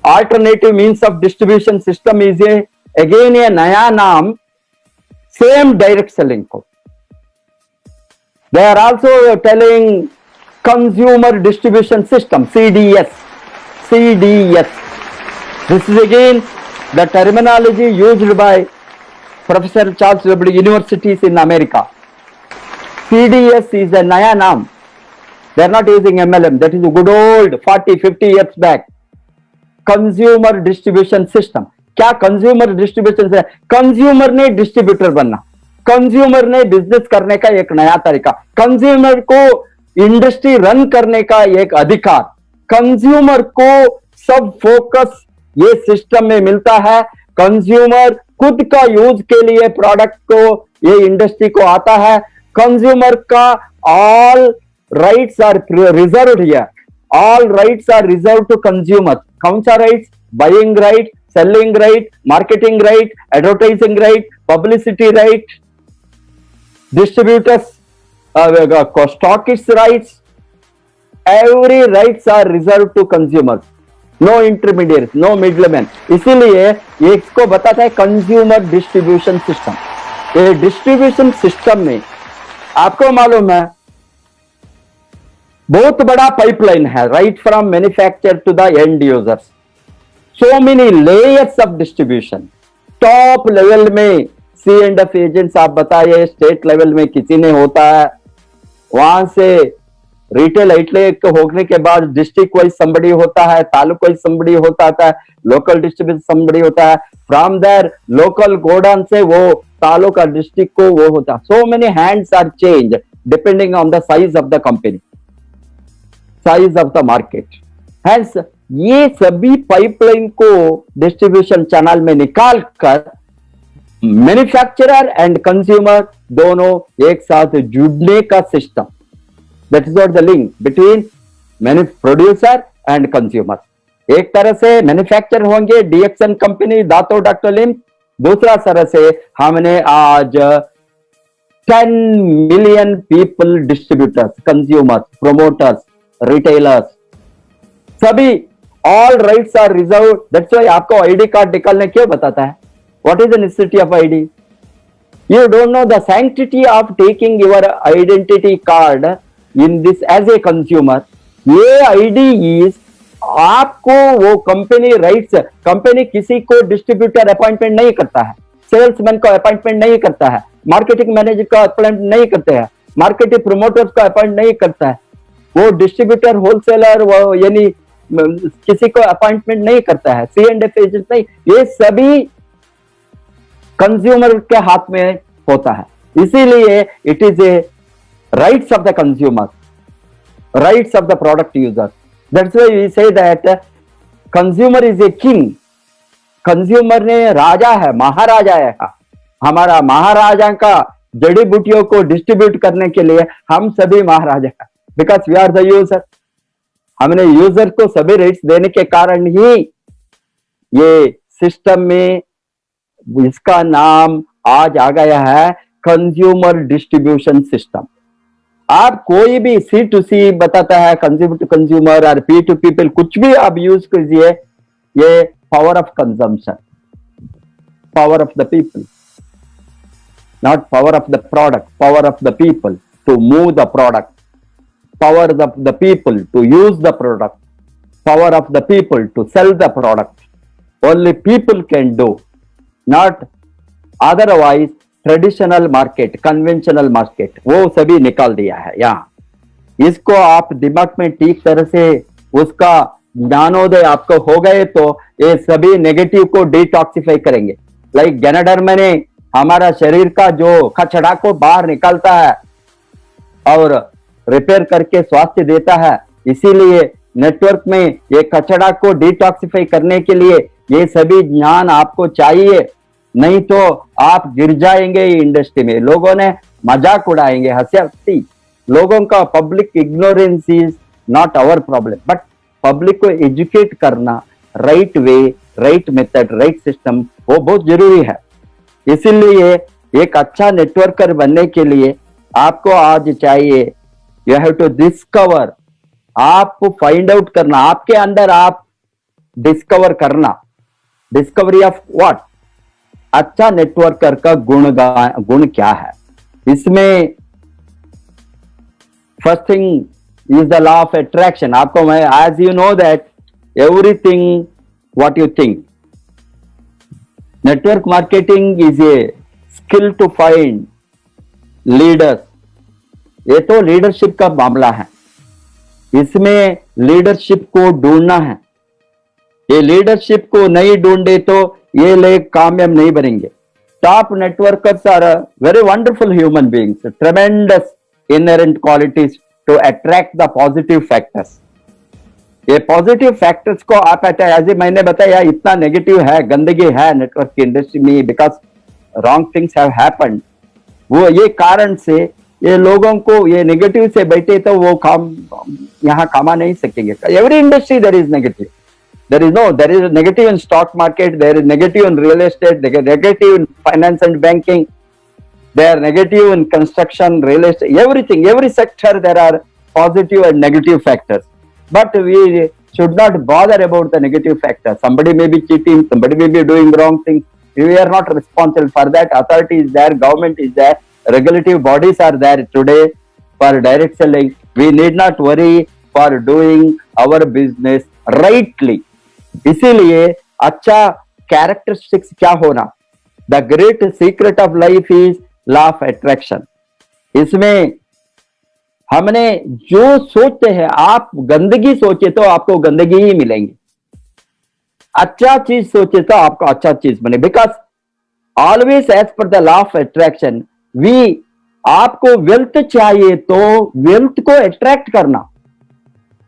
Alternative means of distribution system is again a नया नाम, same direct selling को। They are also telling consumer distribution system, CDS। This is again the terminology used by Professor Charles W. universities in America। CDS is a नया नाम, they are not using MLM, that is a good old 40-50 years back consumer distribution system। क्या consumer distribution है? Consumer ने distributor बनना, consumer ने business करने का एक नया तरीका, कंज्यूमर को इंडस्ट्री रन करने का एक अधिकार, कंज्यूमर को सब फोकस ये सिस्टम में मिलता है। कंज्यूमर खुद का यूज के लिए प्रोडक्ट को ये इंडस्ट्री को आता है। कंज्यूमर का all rights are reserved here, all rights are reserve to consumer. कौन सा rights? Buying right, selling right, marketing right, advertising right, publicity right, distributors stockist rights, every rights are reserve to consumer, no intermediate, no middleman. इसीलिए ये इसको बताता है consumer distribution system. ये distribution system में आपको मालूम है बहुत बड़ा पाइपलाइन है, right from manufacture to the end users. So many layers of distribution. Top level में C&F एजेंट्स आप बताइए, स्टेट लेवल में किसी ने होता है, वहां से रिटेल आउटलेट होने के बाद डिस्ट्रिक्ट वाइज संबड़ी होता है, तालुक वाइज संबड़ी होता है, लोकल डिस्ट्रीब्यूशन संबड़ी होता है, फ्रॉम देयर लोकल गोडाउन से वो तालुका डिस्ट्रिक्ट को वो होता है। So many hands are change depending on the size of the company, size of the market. Hence ये सभी पाइपलाइन को डिस्ट्रीब्यूशन चैनल में निकाल कर मैन्युफैक्चरर एंड कंज्यूमर दोनों एक साथ जुड़ने का system, that is what the link between producer and consumer. एक तरह से मैन्युफैक्चर होंगे DXN company, Dato doctor Lim, दूसरा तरह से हमने आज 10 million people, distributors, consumers, promoters, retailers, सभी all rights are reserve. That's why आपको आईडी कार्ड निकालने क्यों बताता है? What is the necessity of ID? You don't know the sanctity of taking your identity card in this age a consumer. ये ID is आपको वो company rights, company किसी को डिस्ट्रीब्यूटर अपॉइंटमेंट नहीं करता है, सेल्समैन को अपॉइंटमेंट नहीं करता है, मार्केटिंग मैनेजर को अपॉइंटमेंट नहीं करते हैं, मार्केटिंग प्रोमोटर्स को अपॉइंट नहीं करता है, वो डिस्ट्रीब्यूटर, होलसेलर, वो यानी किसी को अपॉइंटमेंट नहीं करता है, C&F एजेंट नहीं। ये सभी कंज्यूमर के हाथ में होता है। इसीलिए it is a rights of the consumer, rights of the product user. That's why we say that consumer is a king. Consumer ने राजा है, महाराजा है। हमारा महाराजा का जड़ी बूटियों को डिस्ट्रीब्यूट करने के लिए हम सभी महाराजा हैं, because we are the user. हमने यूजर को सभी राइट्स देने के कारण ही ये सिस्टम में इसका नाम आज आ गया है कंज्यूमर डिस्ट्रीब्यूशन सिस्टम। आप कोई भी सी टू सी बताता है, कंज्यूमर टू कंज्यूमर और पी टू पीपल, कुछ भी आप यूज कीजिए, ये power of consumption, power of the people, not power of the product, power of the people to move the product, power of the people to use the product, power of the people to sell the product. Only people can do, not otherwise traditional market, conventional market, वो सभी निकाल दिया है यहाँ। इसको आप दिमाग में ठीक तरह से उसका ज्ञानोदय आपको हो गए तो ये सभी नेगेटिव को डिटॉक्सिफाई करेंगे। लाइक गैनाडर्मा ने हमारा शरीर का जो कचरा को बाहर निकालता है और रिपेयर करके स्वास्थ्य देता है, इसीलिए नेटवर्क में ये कचरा को डिटॉक्सिफाई करने के लिए ये सभी ज्ञान आपको चाहिए, नहीं तो आप गिर जाएंगे इंडस्ट्री में। लोगों ने मजाक उड़ाएंगे, हंसी। लोगों का public ignorance is not our problem, but public को एजुकेट करना right way, right method, right system, वो बहुत जरूरी है। इसीलिए एक अच्छा नेटवर्कर बनने के लिए आपको आज चाहिए, यू हैव टू डिस्कवर, आपको फाइंड आउट करना, आपके अंदर आप डिस्कवर करना, डिस्कवरी ऑफ व्हाट, अच्छा नेटवर्कर का गुण क्या है। इसमें first thing is the law of attraction. आपको मैं, as you know that everything what you think, network marketing is a skill to find leaders। ये तो लीडरशिप का मामला है, इसमें लीडरशिप को ढूंढना है। ये लीडरशिप को नहीं ढूंढे तो ये लोग कामयाब नहीं बनेंगे। Top networkers are very wonderful human beings, tremendous inherent qualities to attract the positive factors. ये पॉजिटिव फैक्टर्स को आप ऐसे मैंने बताया, इतना नेगेटिव है, गंदगी है नेटवर्क की इंडस्ट्री में, because wrong things have happened. वो ये कारण से ये लोगों को ये नेगेटिव से बैठे तो वो काम यहाँ कमा नहीं सकेंगे। Every industry there is negative, there is negative in stock market, there is negative in real estate, negative in finance and banking, there are negative in construction, real estate, everything, every sector there are positive and negative factors. But we should not bother about the negative factors. Somebody may be cheating, somebody may be doing wrong things. We are not responsible for that. Authority is there, government is there, regulative bodies are there today for direct selling. We need not worry for doing our business rightly. इसीलिए अच्छा characteristics क्या होना? The great secret of life is law of attraction. इसमें हमने जो सोचते हैं, आप गंदगी सोचे तो आपको गंदगी ही मिलेंगी, अच्छा चीज सोचे तो आपको अच्छा चीज बने। Because always as per the law of attraction, we, आपको वेल्थ चाहिए तो वेल्थ को अट्रैक्ट करना,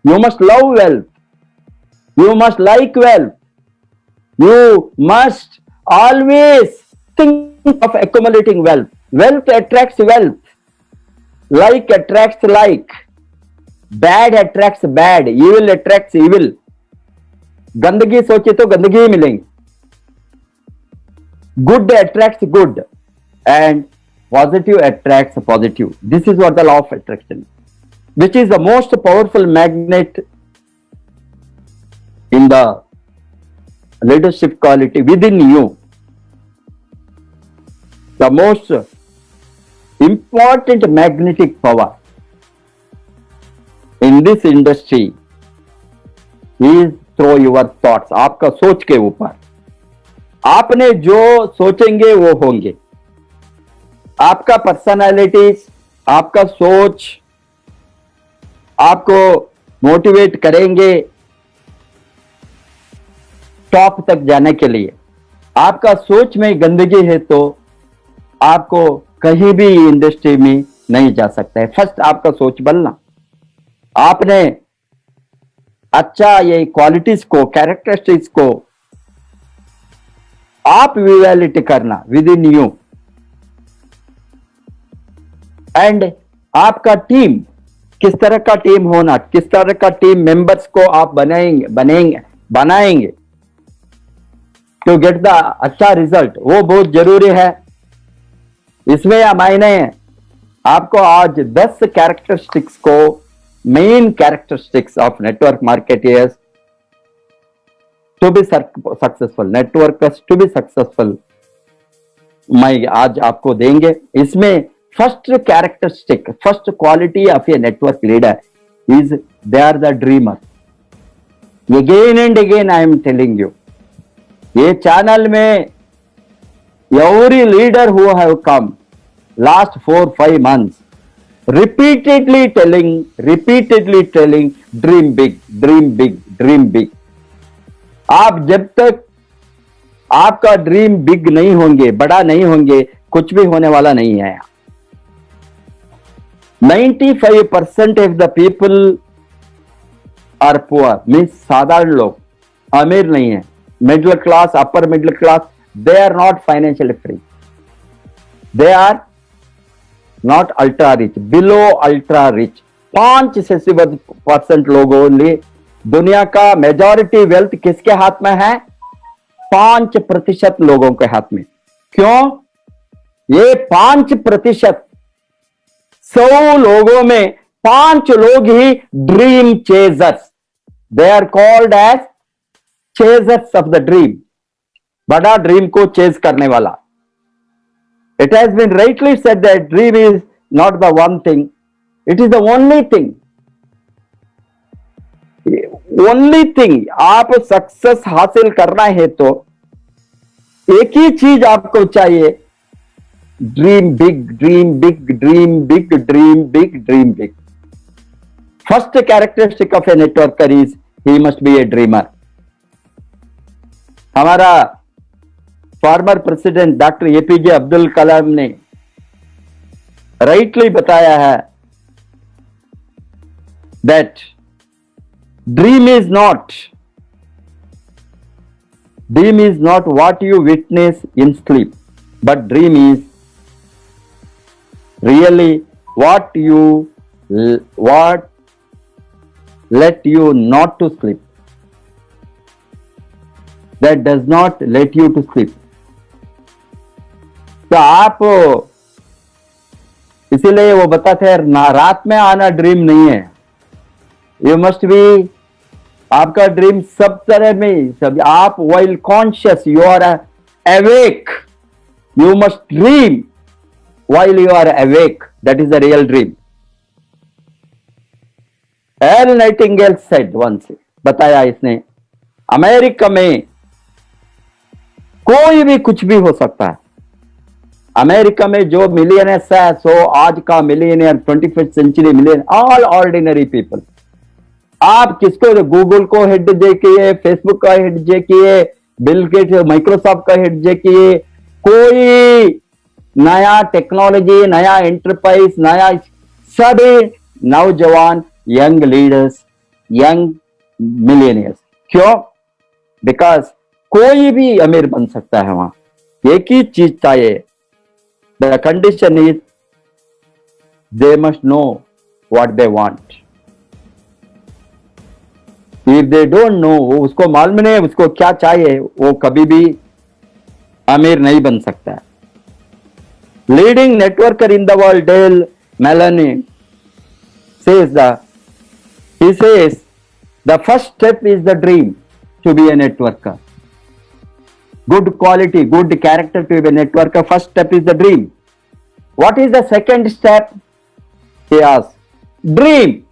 you must love wealth, you must like wealth, you must always think of accumulating wealth. Wealth attracts wealth, like attracts like, bad attracts bad, evil attracts evil। गंदगी सोचे तो गंदगी ही मिलेंगी, good attracts good and positive attracts positive। This is what the law of attraction, which is the most powerful magnet in the leadership quality within you, the most important magnetic power in this industry is through your thoughts। आपका सोच के ऊपर, आपने जो सोचेंगे वो होंगे। आपका पर्सनालिटी, आपका सोच आपको मोटिवेट करेंगे टॉप तक जाने के लिए। आपका सोच में गंदगी है तो आपको कहीं भी इंडस्ट्री में नहीं जा सकता है। फर्स्ट आपका सोच बदलना, आपने अच्छा ये क्वालिटीज को, कैरेक्टरिस्टिक्स को आप इवैल्यूएट करना विद इन यू, एंड आपका टीम किस तरह का टीम होना, किस तरह का टीम मेंबर्स को आप बनाएंगे टू गेट द अच्छा रिजल्ट, वो बहुत जरूरी है। इसमें मैंने आपको आज 10 कैरेक्टरिस्टिक्स को, main characteristics of network marketers to be successful, networkers to be successful, मैं आज आपको देंगे। इसमें first characteristic, first quality of a network leader is they are the dreamer. Again and again I am telling you, ये channel में every leader who have come last 4-5 months repeatedly telling dream big, dream big, dream big. आप जब तक आपका dream big नहीं होंगे, बड़ा नहीं होंगे, कुछ भी होने वाला नहीं है। 95% of the people are poor, means साधारण लोग, अमीर नहीं है, middle class, upper middle class, they are not financially free, they are not ultra rich, below ultra rich। 5% लोग ओनली, दुनिया का मेजॉरिटी वेल्थ किसके हाथ में है? 5% लोगों के हाथ में। क्यों? ये 5%, 100 लोगों में 5 लोग ही dream chasers, they are called as chasers of the dream, बड़ा ड्रीम को चेज करने वाला। It has been rightly said that dream is not the one thing, it is the only thing, only thing. आप success हासिल करना है तो एक ही चीज आपको चाहिए, dream big, dream big, dream big, dream big, dream big. First characteristic of a networker is he must be A dreamer. हमारा former president doctor APJ Abdul Kalam ने राइटली बताया है that dream is not what you witness in sleep, but dream is really what let you not to sleep, that does not let you to sleep। तो आप इसीलिए वो बताते हैं रात में आना ड्रीम नहीं है, यू मस्ट बी, आपका ड्रीम सब तरह में, सब आप while conscious, you are awake, you must dream while you are awake, that is the real dream. L Nightingale said once, बताया इसने, अमेरिका में कोई भी कुछ भी हो सकता है। अमेरिका में जो मिलियनर्स है, सो आज का millionaire, 21st century million, all ordinary people. आप किसको, गूगल को हेड देखिए, फेसबुक का हेड देखिए, बिल गेट्स माइक्रोसॉफ्ट का हेड देखिए, कोई नया टेक्नोलॉजी, नया एंटरप्राइज, नया, सभी नौजवान, यंग लीडर्स, यंग मिलियनियर्स। क्यों? बिकॉज कोई भी अमीर बन सकता है वहां। एक ही चीज चाहिए, the condition is they must know what they want. If they don't know, उसको मालूम नहीं है उसको क्या चाहिए, वो कभी भी अमीर नहीं बन सकता है। Leading networker in the world, Dale Melanie he says the first step is the dream to be a networker. Good quality, good character to be a networker, first step is the dream. What is the second step? He asks. Dream.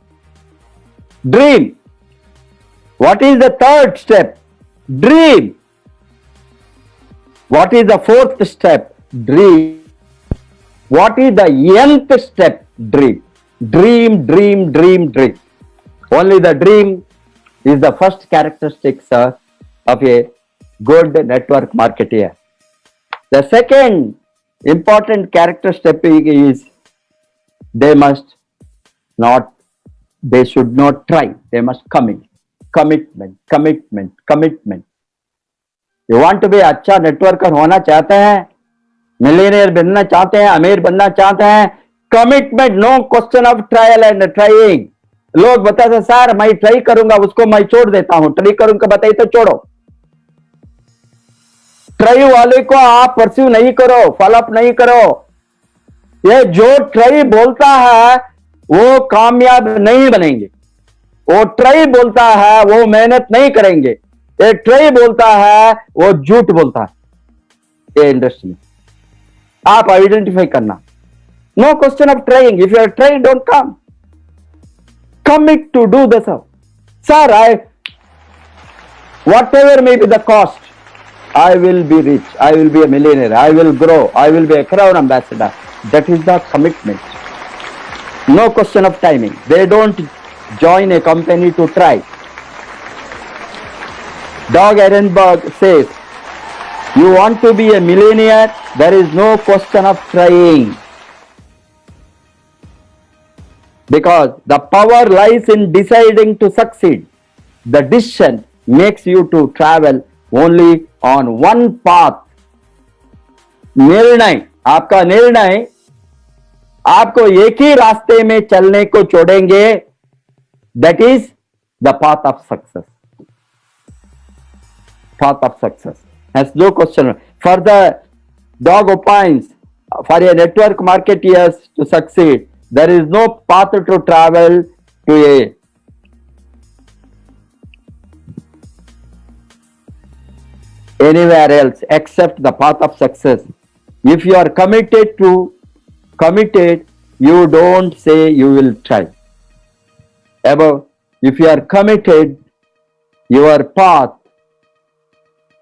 What is the third step? Dream. What is the fourth step? Dream. What is the nth step? Dream. Dream. Only the dream is the first characteristics of a good network marketer. The second important characteristic is they should not try. They must commit. Commitment. You want to be अच्छा networker होना चाहते हैं, millionaire बनना चाहते हैं, अमीर बनना चाहते हैं, commitment, no question of trial and trying. लोग बताते हैं सर मैं ट्राई करूंगा, उसको मैं छोड़ देता हूं, ट्राई करूंगा बताइए तो छोड़ो. ट्राई वाले को आप परस्यू नहीं करो, फॉलोअप नहीं करो. ये जो ट्राई बोलता है वो कामयाब नहीं बनेंगे. वो ट्राई बोलता है वो मेहनत नहीं करेंगे. ये ट्राई बोलता है वो झूठ बोलता है. ये इंडस्ट्री में आप आइडेंटिफाई करना. No question of trying. If you are trying don't come. Commit to do the stuff. Sir, whatever may be the cost, I will be rich, I will be a millionaire, I will grow, I will be a crown ambassador. That is the commitment. No question of timing. They don't join a company to try. Doug Ehrenberg says, you want to be a millionaire, there is no question of trying. Because the power lies in deciding to succeed. The decision makes you to travel only on one path. निर्णय, आपका निर्णय आपको एक ही रास्ते में चलने को छोड़ेंगे. That is the path of success. Path of success has no question. Further, Doug opines, for a network marketeers to succeed, there is no path to travel to anywhere else except the path of success. If you are committed, you don't say you will try. Above, if you are committed, your path,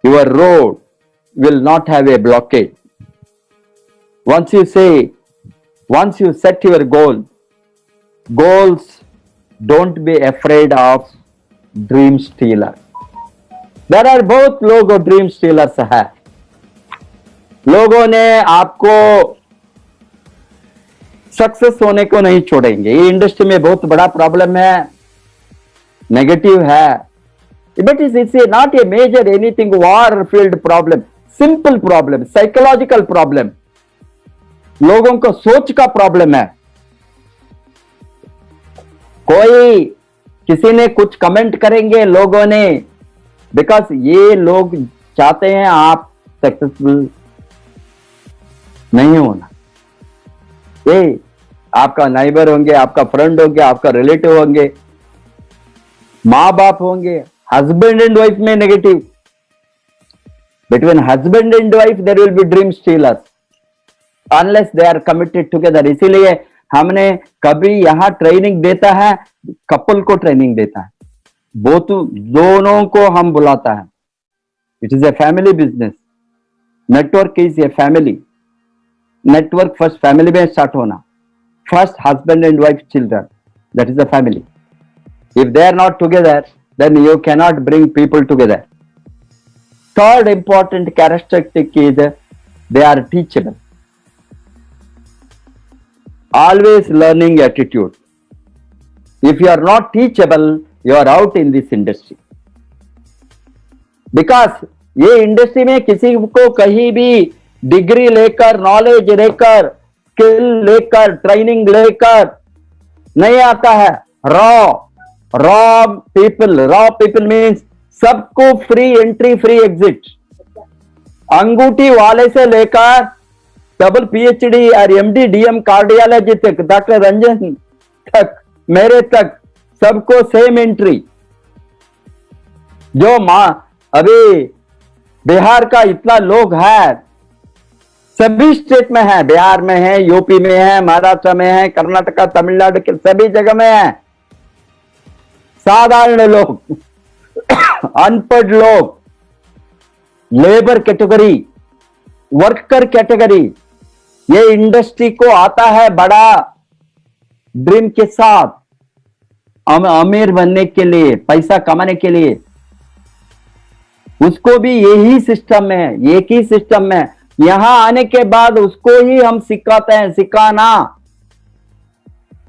your road will not have a blockade. Once you set your goals, don't be afraid of dream stealers. There are both लोग और dream stealers है. लोगों ने आपको success होने को नहीं छोड़ेंगे. ये इंडस्ट्री में बहुत बड़ा प्रॉब्लम है, नेगेटिव है. But it's not a major anything war field problem, simple problem, psychological problem, लोगों को सोच का प्रॉब्लम है. कोई किसी ने कुछ कमेंट करेंगे लोगों ने, बिकॉज ये लोग चाहते हैं आप सक्सेसफुल नहीं होना. ये आपका नाइबर होंगे, आपका फ्रेंड होंगे, आपका रिलेटिव होंगे, माँ बाप होंगे. हस्बैंड एंड वाइफ में negative. Between husband and wife there will be dream stealers unless they are committed together. इसीलिए हमने कभी यहां ट्रेनिंग देता है, कपल को ट्रेनिंग देता है, दोनों को हम बुलाता है. It is a family business. Network is a family. Network first family में स्टार्ट होना. First husband and wife, children, that is the family. If they are not together then you cannot bring people together. Third important characteristic is they are teachable. Always learning attitude. If you are not teachable, you are out in this industry. Because ये industry में किसी को कहीं भी degree लेकर, knowledge लेकर, skill लेकर, training लेकर नहीं आता है. raw people means सबको फ्री एंट्री, फ्री एग्जिट. अंगूठी वाले से लेकर डबल पीएचडी और एमडी डीएम कार्डियोलॉजी तक, डॉक्टर रंजन तक, मेरे तक, सबको सेम एंट्री. जो अभी बिहार का इतना लोग है, सभी स्टेट में है, बिहार में है, यूपी में है, महाराष्ट्र में है, कर्नाटका, तमिलनाडु के सभी जगह में है. साधारण लोग, अनपढ़ लोग, लेबर कैटेगरी, वर्कर कैटेगरी, ये इंडस्ट्री को आता है बड़ा ड्रीम के साथ, अमीर बनने के लिए, पैसा कमाने के लिए. उसको भी यही सिस्टम है, एक ही सिस्टम है। यहां आने के बाद उसको ही हम सिखाते हैं। सिखाना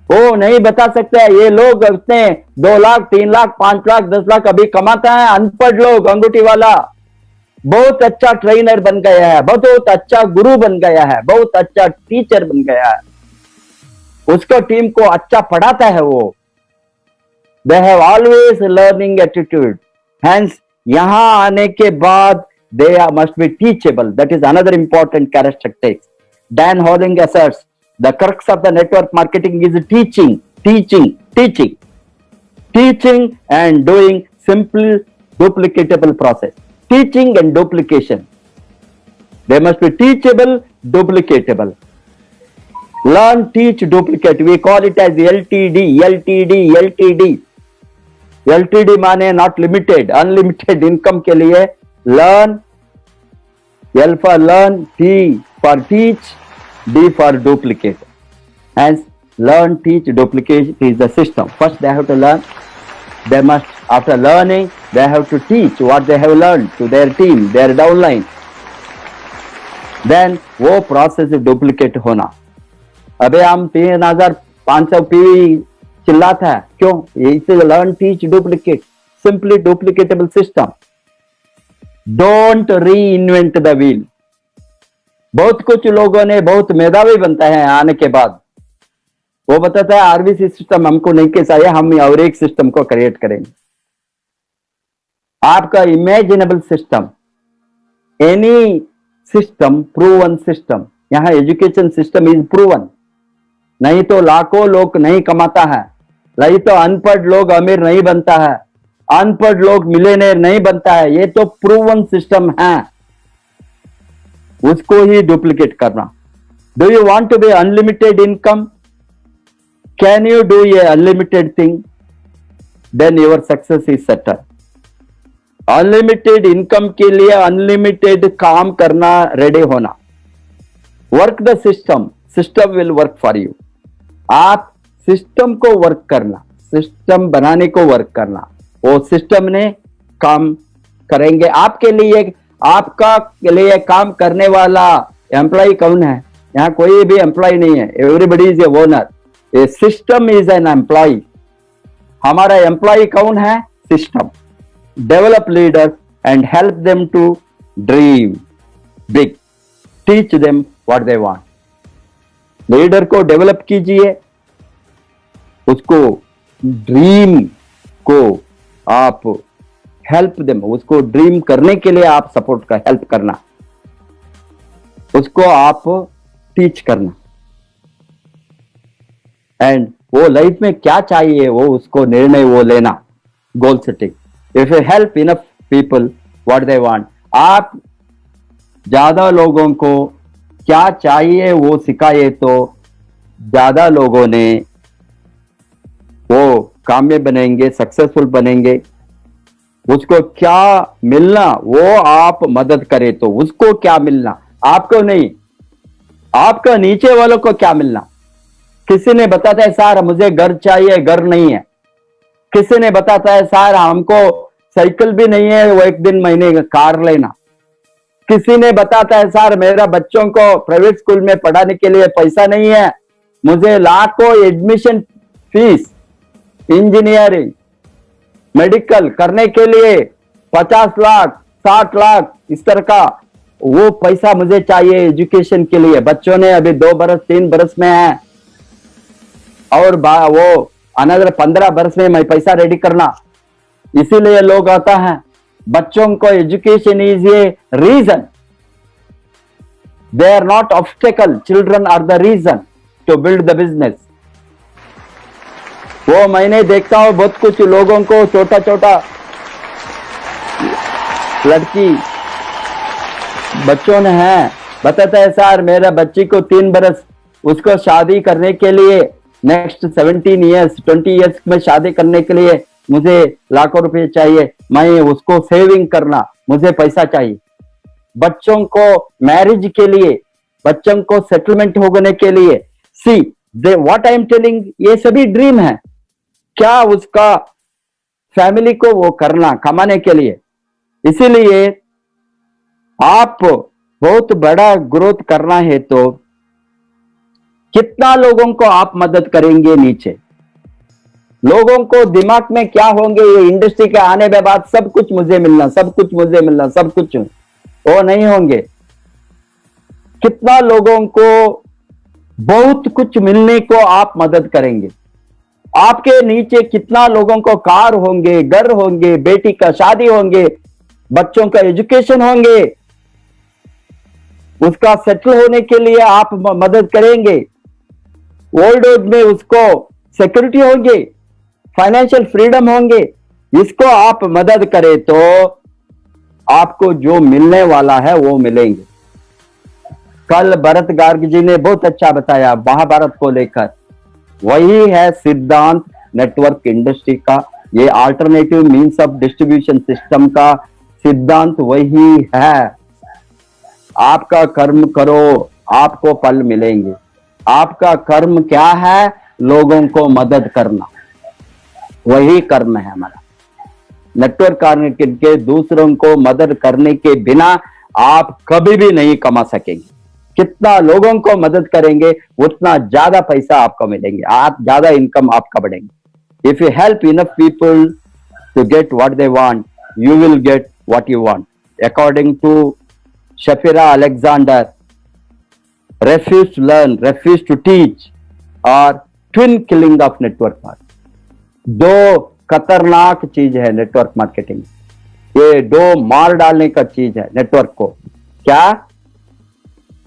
वो नहीं बता सकते। ये लोग इतने 2 लाख 3 लाख 5 लाख 10 लाख अभी कमाता है, अनपढ़ लोग, अंगूठी वाला बहुत अच्छा ट्रेनर बन गया है, बहुत अच्छा गुरु बन गया है, बहुत अच्छा टीचर बन गया है, उसको टीम को अच्छा पढ़ाता है वो। They have always learning attitude, hence यहां आने के बाद they must be teachable. That is another important characteristic. Dan Houlihan asserts the crux of the network marketing is teaching and doing simple duplicatable process. Teaching and duplication, they must be teachable, duplicatable. Learn, teach, duplicate, we call it as LTD माने not limited, unlimited income के लिए learn, L for learn, T for teach, D for duplicate. Hence, learn, teach, duplicate is the system. First they have to learn. They must, after learning, they have to teach what they have learned to their team, their downline. Then वो process duplicate होना। अबे हम 3500 P चिल्लाता है, क्यों? इसे learn, teach, duplicate, simply duplicatable system. Don't reinvent the wheel. बहुत कुछ लोगों ने बहुत मेधावी बनता है आने के बाद, वो बताता है आरबीसी सिस्टम हमको नहीं कैसा है, हम और एक सिस्टम को क्रिएट करेंगे। आपका imaginable system, any system, proven system. यहां एजुकेशन सिस्टम इज प्रूवन, नहीं तो लाखों लोग नहीं कमाता है, नहीं तो अनपढ़ लोग अमीर नहीं बनता है, अनपढ़ लोग मिलियनेयर नहीं बनता है। ये तो प्रूवन सिस्टम है, उसको ही डुप्लीकेट करना। Do you want to be unlimited income? Can you do ये unlimited thing? Then your success is settle. Unlimited income के लिए अनलिमिटेड काम करना, रेडी होना। Work the system, system will work for you. आप सिस्टम को work करना, system बनाने को वर्क करना, वो सिस्टम ने काम करेंगे आपके लिए। आपका के लिए काम करने वाला एम्प्लॉय कौन है? यहाँ कोई भी एम्प्लॉय नहीं है, everybody is a owner. A system is an employ. हमारा एम्प्लॉय कौन है? System. Develop leader and help them to dream big, teach them what they want. Leader को डेवलप कीजिए, उसको ड्रीम को आप हेल्प देम, उसको ड्रीम करने के लिए आप सपोर्ट का हेल्प करना, उसको आप टीच करना। एंड वो लाइफ में क्या चाहिए वो उसको निर्णय वो लेना, goal setting. If you help enough people what they want, आप ज्यादा लोगों को क्या चाहिए वो सिखाए तो ज्यादा लोगों ने वो कामयाब बनेंगे, सक्सेसफुल बनेंगे। उसको क्या मिलना वो आप मदद करें तो उसको क्या मिलना, आपको नहीं, आपका नीचे वालों को क्या मिलना। किसी ने बताता है सर मुझे घर चाहिए, घर नहीं है। किसी ने बताता है सर हमको साइकिल भी नहीं है, वो एक दिन महीने का कार लेना। किसी ने बताता है सर मेरा बच्चों को प्राइवेट स्कूल में पढ़ाने के लिए पैसा नहीं है, मुझे लाखों एडमिशन फीस, इंजीनियरिंग, मेडिकल करने के लिए 50 लाख 60 लाख इस तरह का वो पैसा मुझे चाहिए एजुकेशन के लिए। बच्चों ने अभी 2 बरस 3 बरस में है और वो अनदर 15 बरस में मैं पैसा रेडी करना। इसीलिए लोग आता है। बच्चों को education is a reason, they are not obstacle, children are the reason to build the business. वो मैंने देखता हूं बहुत कुछ लोगों को, छोटा छोटा लड़की बच्चों ने है, बताता है सर मेरा बच्ची को 3 बरस, उसको शादी करने के लिए नेक्स्ट 17 ईयर्स 20 ईयर्स में शादी करने के लिए मुझे लाखों रुपए चाहिए, मैं उसको सेविंग करना, मुझे पैसा चाहिए। बच्चों को मैरिज के लिए, बच्चों को सेटलमेंट होने के लिए, सी दे व्हाट आई एम टेलिंग, ये सभी ड्रीम है। क्या उसका फैमिली को वो करना कमाने के लिए, इसीलिए आप बहुत बड़ा ग्रोथ करना है तो कितना लोगों को आप मदद करेंगे नीचे, लोगों को दिमाग में क्या होंगे, ये इंडस्ट्री के आने के बाद सब कुछ मुझे मिलना, सब कुछ मुझे मिलना, सब कुछ, वो नहीं होंगे। कितना लोगों को बहुत कुछ मिलने को आप मदद करेंगे। आपके नीचे कितना लोगों को कार होंगे, घर होंगे, बेटी का शादी होंगे, बच्चों का एजुकेशन होंगे, उसका सेटल होने के लिए आप मदद करेंगे। ओल्ड एज में उसको सिक्योरिटी होंगे, फाइनेंशियल फ्रीडम होंगे, इसको आप मदद करें तो आपको जो मिलने वाला है वो मिलेंगे। कल भरत गार्ग जी ने बहुत अच्छा बताया महाभारत को लेकर, वही है सिद्धांत नेटवर्क इंडस्ट्री का, ये alternative means of distribution system का सिद्धांत वही है। आपका कर्म करो, आपको फल मिलेंगे। आपका कर्म क्या है? लोगों को मदद करना, वही कर्म है हमारा। नेटवर्क करने के दूसरों को मदद करने के बिना आप कभी भी नहीं कमा सकेंगे। कितना लोगों को मदद करेंगे उतना ज्यादा पैसा आपको मिलेंगे, आप ज्यादा इनकम आपका बढ़ेंगे। If you help enough people to get what they want, you will get what you want. According to Shafira Alexander, refuse to learn, refuse to teach और twin killing of network marketing। दो खतरनाक चीज है network marketing, ये दो मार डालने का चीज है नेटवर्क को। क्या?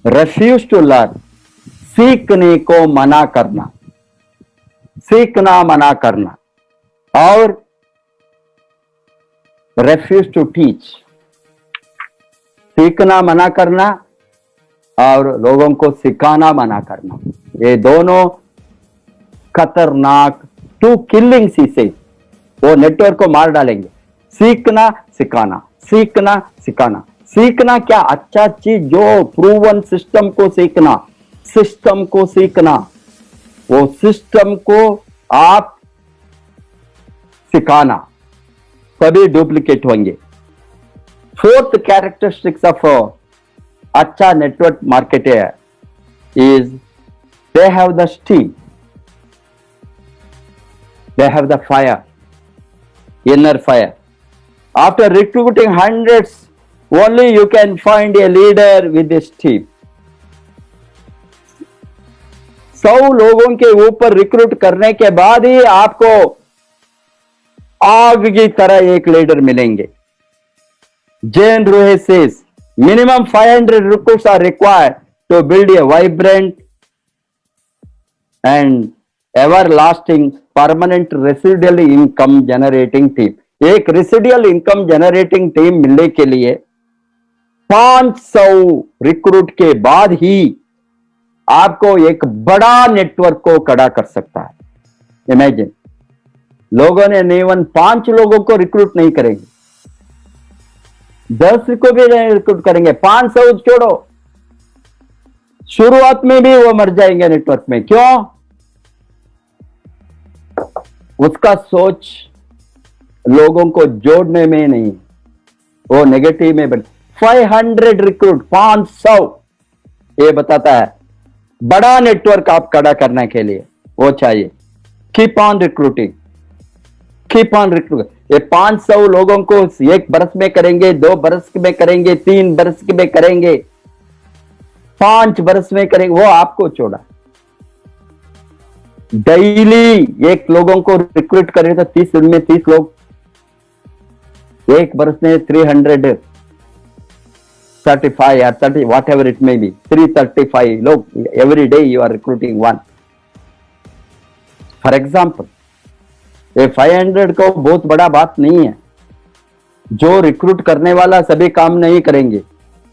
refuse to learn, सीखने को मना करना, सीखना मना करना, और refuse to teach, सीखना मना करना और लोगों को सिखाना मना करना। ये दोनों खतरनाक टू किलिंग से वो नेटवर्क को मार डालेंगे। सीखना सिखाना, सीखना सिखाना। सीखना क्या? अच्छा चीज, जो प्रूवन सिस्टम को सीखना, सिस्टम को सीखना, वो सिस्टम को आप सिखाना, तभी डुप्लीकेट होंगे। फोर्थ कैरेक्टरिस्टिक्स ऑफ अच्छा network marketer is they have the steam, they have the fire, inner fire. After recruiting hundreds, only you can find a leader with a steam. 100 लोगों के ऊपर रिक्रूट करने के बाद ही आपको आग की तरह एक लीडर मिलेंगे। Jane Ruhe says, minimum 500 recruits are required to build a vibrant and everlasting permanent residual income generating team। एक residual income generating team मिलने के लिए 500 रिक्रूट के बाद ही आपको एक बड़ा नेटवर्क को खड़ा कर सकता है। इमेजिन, लोगों ने इवन 5 लोगों को रिक्रूट नहीं करेंगे, 10 को भी नहीं रिक्रूट करेंगे, 500 छोड़ो, शुरुआत में भी वो मर जाएंगे नेटवर्क में। क्यों? उसका सोच लोगों को जोड़ने में नहीं, वो नेगेटिव में बन। 500 रिक्रूट, 500, ये बताता है बड़ा नेटवर्क आप खड़ा करने के लिए वो चाहिए। Keep on recruiting, keep on recruiting. ये 500 लोगों को 1 बरस में करेंगे, 2 बरस में करेंगे, 3 बरस में करेंगे, 5 बरस में करेंगे, वो आपको छोड़ा। डेली 1 लोगों को रिक्रूट करें तो 30 दिन में 30 लोग, 1 बरस में 335 या 30, whatever it may be, 335 लोग every day you are recruiting 1। For example, ये 500 को बहुत बड़ा बात नहीं है। जो रिक्रूट करने वाला सभी काम नहीं करेंगे,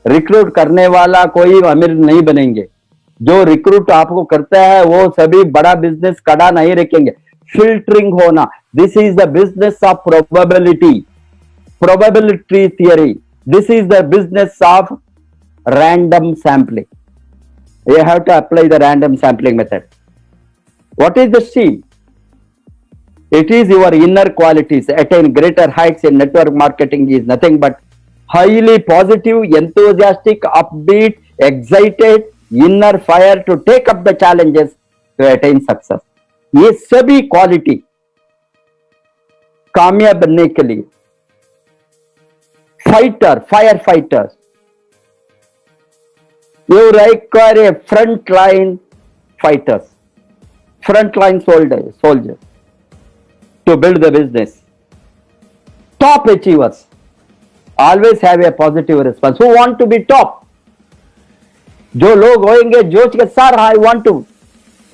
रिक्रूट करने वाला कोई अमीर नहीं बनेंगे। जो रिक्रूट आपको करता है वो सभी बड़ा बिजनेस खड़ा नहीं रखेंगे। फिल्टरिंग होना, this is the business of probability, probability theory, this is the business of random sampling. You have to apply the random sampling method. What is the steam? It is your inner qualities attain greater heights in network marketing is nothing but highly positive, enthusiastic, upbeat, excited, inner fire to take up the challenges to attain success. ये सभी quality कामयाब बनने के लिए fire fighters, you require a front line fighters, front line soldiers to build the business. Top achievers always have a positive response. Who want to be top? जो लोग होंगे जोश के sir, I want to,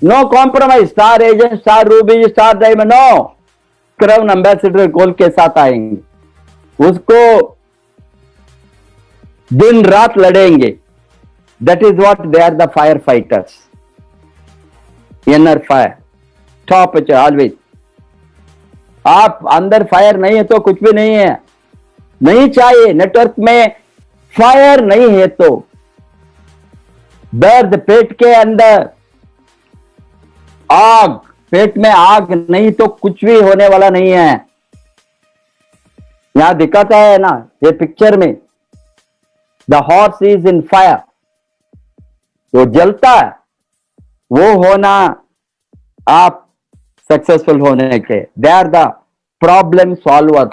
no compromise, star agent, star ruby, star diamond, no, crown ambassador goal के साथ आएंगे, उसको दिन रात लड़ेंगे. That is what they are, the firefighters. Inner fire, top always. आप अंदर फायर नहीं है तो कुछ भी नहीं है, नहीं चाहिए. नेटवर्क में फायर नहीं है तो दर्द, पेट के अंदर आग, पेट में आग नहीं तो कुछ भी होने वाला नहीं है. यहां दिखाता है ना ये पिक्चर में, the horse is in fire, वो जलता है. वो होना आप सक्सेसफुल होने के. They are the problem solvers,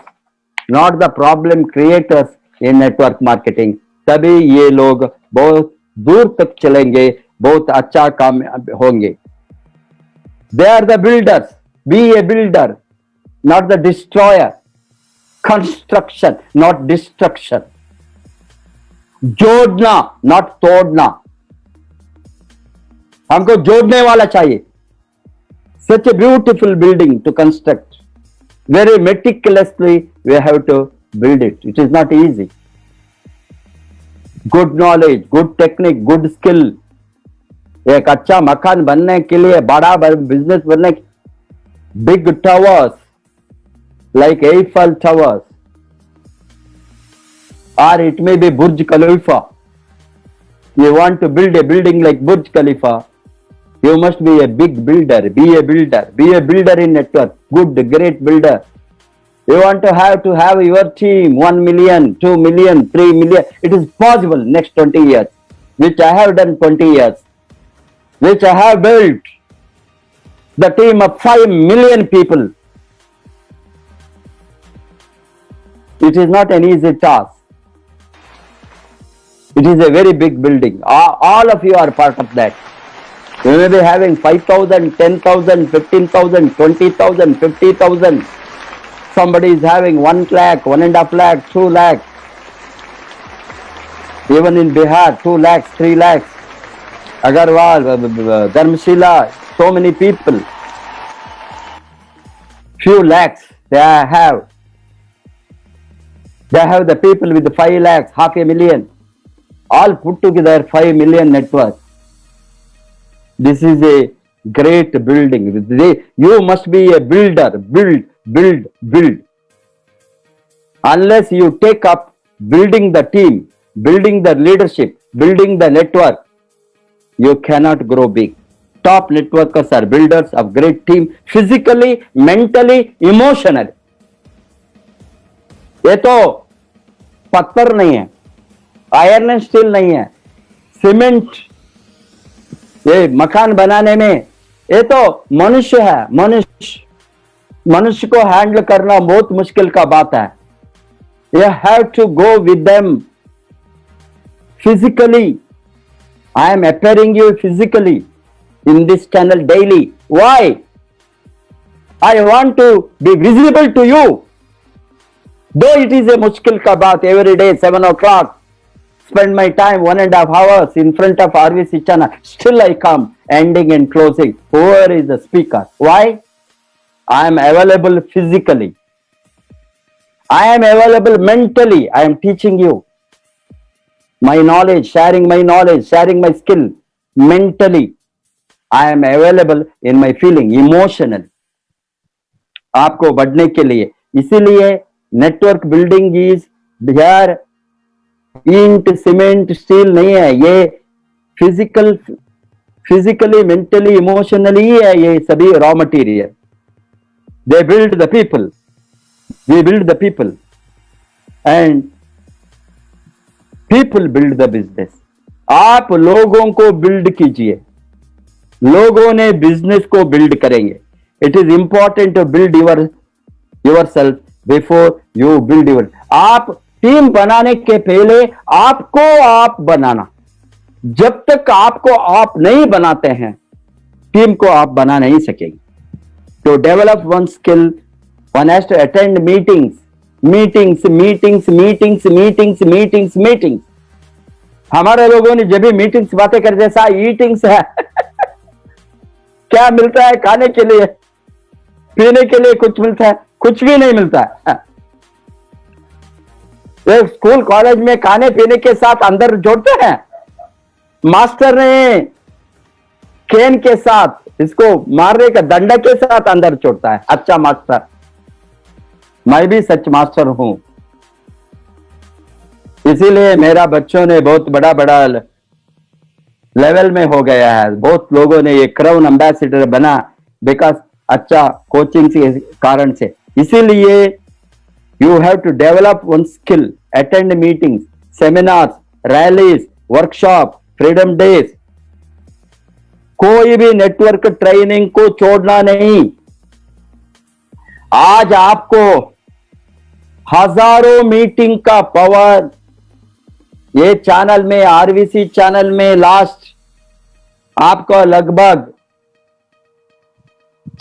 not the problem creators in network marketing. तभी ये लोग बहुत दूर तक चलेंगे, बहुत अच्छा काम होंगे. They are the builders. Be a builder, not the destroyer. Construction, not destruction. जोड़ना, नॉट तोड़ना. हमको जोड़ने वाला चाहिए. Such a beautiful building to construct. Very meticulously we have to build it. It is not easy. Good knowledge, good technique, good skill. एक अच्छा मकान बनने के लिए, बड़ा बिजनेस बनने, big towers like Eiffel Towers, or it may be Burj Khalifa. You want to build a building like Burj Khalifa, you must be a big builder. Be a builder. Be a builder in network. Good, great builder. You want to have your team 1 million, 2 million, 3 million. It is possible next 20 years, which I have done 20 years, which I have built the team of 5 million people. It is not an easy task. It is a very big building. All of you are part of that. You may be having 5,000, 10,000, 15,000, 20,000, 50,000. Somebody is having 1 lakh, 1.5 lakh, 2 lakh. Even in Bihar, 2 lakhs, 3 lakhs. Agarwal, Dharmshila, so many people. Few lakhs they have. They have the people with 5 lakhs, 500,000. All put together 5 million network. This is a great building. You must be a builder. Build. Unless you take up building the team, building the leadership, building the network, you cannot grow big. Top networkers are builders of great team, physically, mentally, emotionally. ये तो पत्थर नहीं है, iron and steel नहीं है, cement. ये मकान बनाने में ये तो मनुष्य है. मनुष्य को हैंडल करना बहुत मुश्किल का बात है. You have to go with them physically. I am appearing you physically in this channel daily. Why? I want to be visible to you. Though it is a mushkil ka baat, every day 7 o'clock, spend my time 1.5 hours in front of RVC channel. Still I come, ending and closing. Whoever is the speaker. Why? I am available physically. I am available mentally. I am teaching you my knowledge, sharing my skill. Mentally, I am available in my feeling, emotionally. आपको बढ़ने के लिए. इसीलिए network building is यार ईंट, cement, steel नहीं है. ये फिजिकली, मेंटली, इमोशनली है. ये सभी raw material. They build the people. We build the people. And people build the business. आप लोगों को बिल्ड कीजिए, लोगों ने बिजनेस को बिल्ड करेंगे। It is important to build yourself before you build your. आप टीम बनाने के पहले आपको आप बनाना। जब तक आपको आप नहीं बनाते हैं, टीम को आप बना नहीं सकेंगे। तो develop one skill, one has to attend meetings, meetings meetings meetings meetings meetings meetings. हमारे लोगों ने जब भी मीटिंग्स बातें कर जैसा ईटिंग्स है क्या मिलता है खाने के लिए, पीने के लिए कुछ मिलता है? कुछ भी नहीं मिलता है। तो स्कूल कॉलेज में खाने पीने के साथ अंदर जोड़ते हैं, मास्टर ने केन के साथ इसको मारने का डंडा के साथ अंदर जोड़ता है। अच्छा मास्टर, मैं भी सच मास्टर हूं। इसीलिए मेरा बच्चों ने बहुत बड़ा बड़ा लेवल में हो गया है। बहुत लोगों ने ये क्राउन एम्बेसडर बना बिकॉज अच्छा कोचिंग के कारण से। इसीलिए you have to develop one skill, attend meetings, seminars, rallies, workshop, freedom days. कोई भी नेटवर्क ट्रेनिंग को छोड़ना नहीं। आज आपको हजारों मीटिंग का पावर ये चैनल में, आरवीसी चैनल में लास्ट आपको लगभग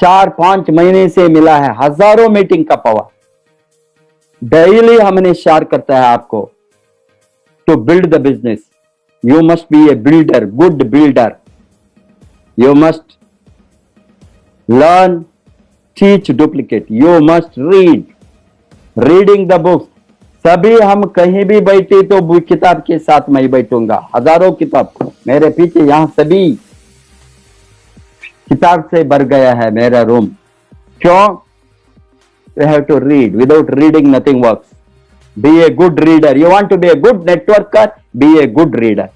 4-5 महीने से मिला है। हजारों मीटिंग का पावर डेली हमने शेयर करता है आपको। To build the business you must be a builder, good builder. You must learn, teach, duplicate. You must read, reading the books. सभी हम कहीं भी बैठे तो किताब के साथ मैं बैठूंगा। हजारों किताब मेरे पीछे, यहां सभी किताब से भर गया है मेरा रूम। क्यों? You have to read. Without reading, nothing works. Be a good reader. You want to be a good networker? Be a good reader.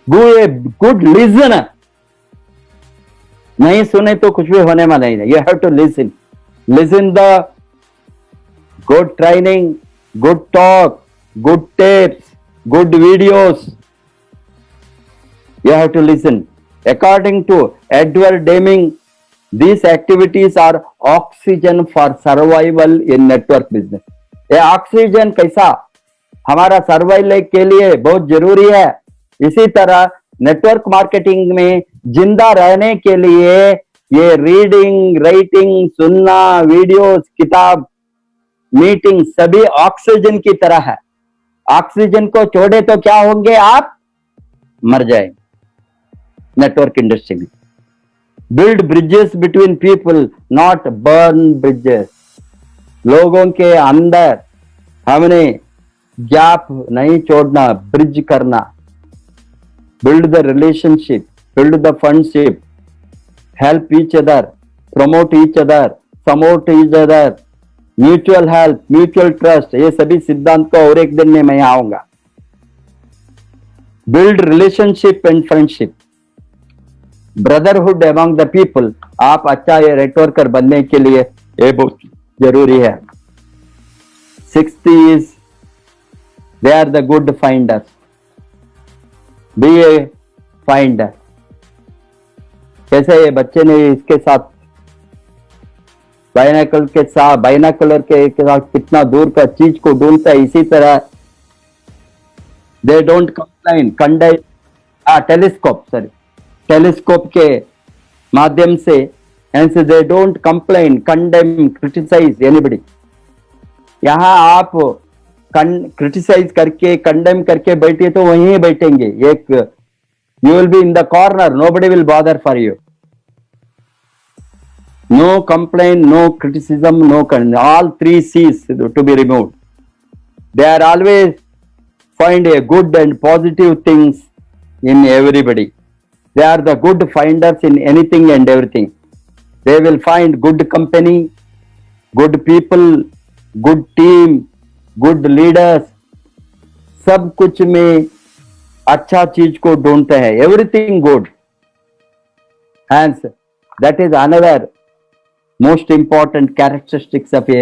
Be a good listener. नहीं सुने तो कुछ भी होने वाला नहीं। You have to listen. Listen the good training, good talk, good tapes, good videos. You have to listen. According to Edward Deming, these activities are oxygen for survival in network business. ये oxygen कैसा हमारा survival के लिए बहुत जरूरी है। इसी तरह नेटवर्क मार्केटिंग में जिंदा रहने के लिए ये रीडिंग, राइटिंग, सुनना, वीडियोस, किताब, मीटिंग सभी ऑक्सीजन की तरह है। ऑक्सीजन को छोड़े तो क्या होंगे? आप मर जाएंगे। नेटवर्क इंडस्ट्री में build bridges between people, not burn bridges. लोगों के अंदर हमने गैप नहीं छोड़ना, ब्रिज करना। Build the relationship, build the friendship, help each other, promote each other, support each other, mutual help, mutual trust. ये सभी सिद्धांत को और एक दिन में मैं आऊंगा। Build relationship and friendship, brotherhood among the people. आप अच्छा ये नेटवर्कर बनने के लिए ये बहुत जरूरी है। 60 is they are the good finders. Be a finder. कैसे ये बच्चे ने इसके साथ बाइनाकुलर के साथ कितना दूर का चीज को ढूंढता है, इसी तरह दे डोंट कंप्लेन, टेलीस्कोप के माध्यम से, and so they don't complain, condemn, criticize anybody. यहाँ आप क्रिटिसाइज करके, कंडेम करके बैठिए तो वहीं बैठेंगे। एक you will be in the corner, nobody will bother for you. No complaint, no criticism, no condemn. All 3 C's to be removed. They are always find a good and positive things in everybody. They are the good finders in anything and everything. They will find good company, good people, good team, good leaders. सब कुछ में अच्छा चीज को ढूंढते हैं। Everything good. Hence, that is another most important characteristics of a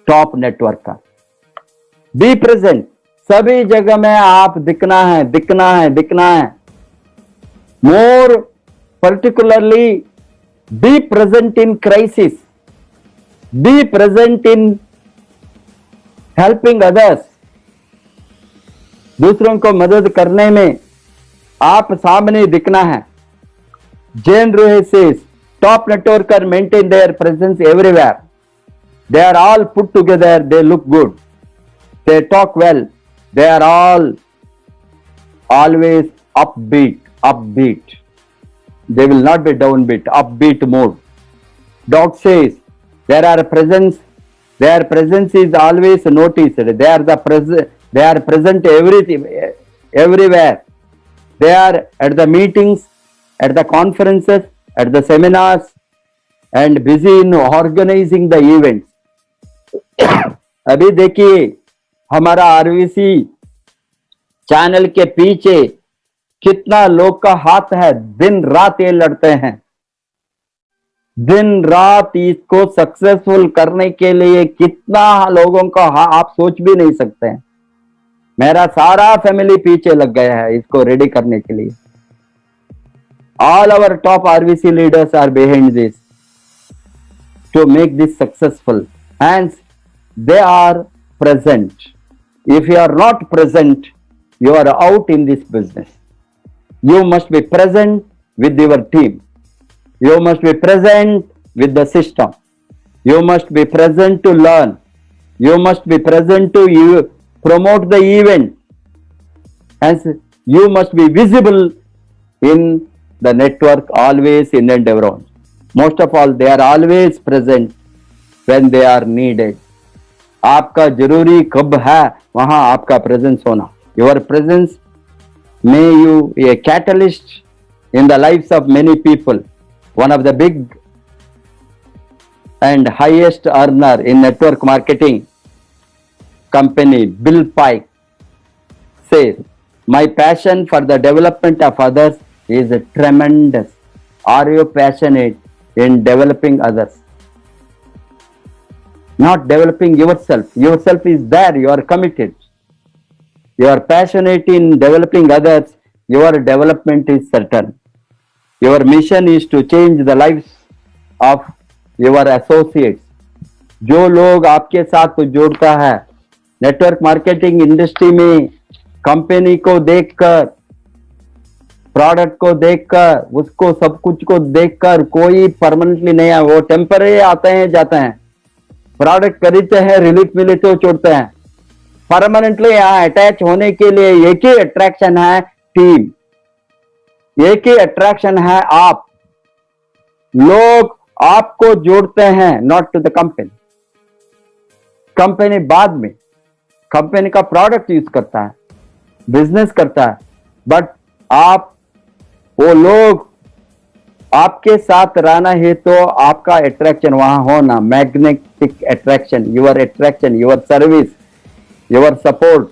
top networker. Be present, सभी जगह में आप दिखना है, दिखना है, दिखना है। More particularly be present in crisis, be present in helping others, दूसरों को मदद करने में आप सामने दिखना है। Jane Ruhe says, top networker maintain their presence everywhere. They are all put together, they look good, they talk well, they are all always upbeat. They will not be downbeat, upbeat mode. Doc says, their presence is always noticed. They are present everywhere. They are at the meetings, at the conferences, at the seminars, and busy in organizing the events. अभी देखिए हमारा RVC channel के पीछे कितना लोग का हाथ है, दिन रात ये लड़ते हैं, दिन रात इसको सक्सेसफुल करने के लिए कितना लोगों का आप सोच भी नहीं सकते हैं। मेरा सारा फैमिली पीछे लग गया है इसको रेडी करने के लिए। All our top RVC leaders are behind this to make this successful. Hence, they are present. If you are not present, you are out in this business. You must be present with your team. You must be present with the system. You must be present to learn. You must be present to promote the event. Hence, you must be visible in the network, always in and around. Most of all, they are always present when they are needed. आपका जरूरी कब है वहां आपका presence होना. Your presence may you be a catalyst in the lives of many people. One of the big and highest earner in network marketing company, Bill Pike, says, "My passion for the development of others is tremendous." Are you passionate in developing others? Not developing yourself. Yourself is there, you are committed. You are passionate in developing others, your development is certain. Your mission is to change the lives of your associates. जो लोग आपके साथ जोड़ता है, network marketing industry में company को देखकर, product को देखकर, उसको सब कुछ को देखकर कोई परमानेंटली नहीं है, वो टेम्पररी आते हैं जाते हैं, प्रोडक्ट खरीदते हैं, रिलीफ मिले तो छोड़ते हैं। परमानेंटली यहाँ अटैच होने के लिए एक ही अट्रैक्शन है, टीम। एक ही अट्रैक्शन है, आप। लोग आपको जोड़ते हैं, not to the company. Company बाद में कंपनी का प्रोडक्ट यूज करता है, बिजनेस करता है, बट आप, वो लोग आपके साथ रहना है तो आपका अट्रैक्शन वहां होना, magnetic attraction, your service, your support,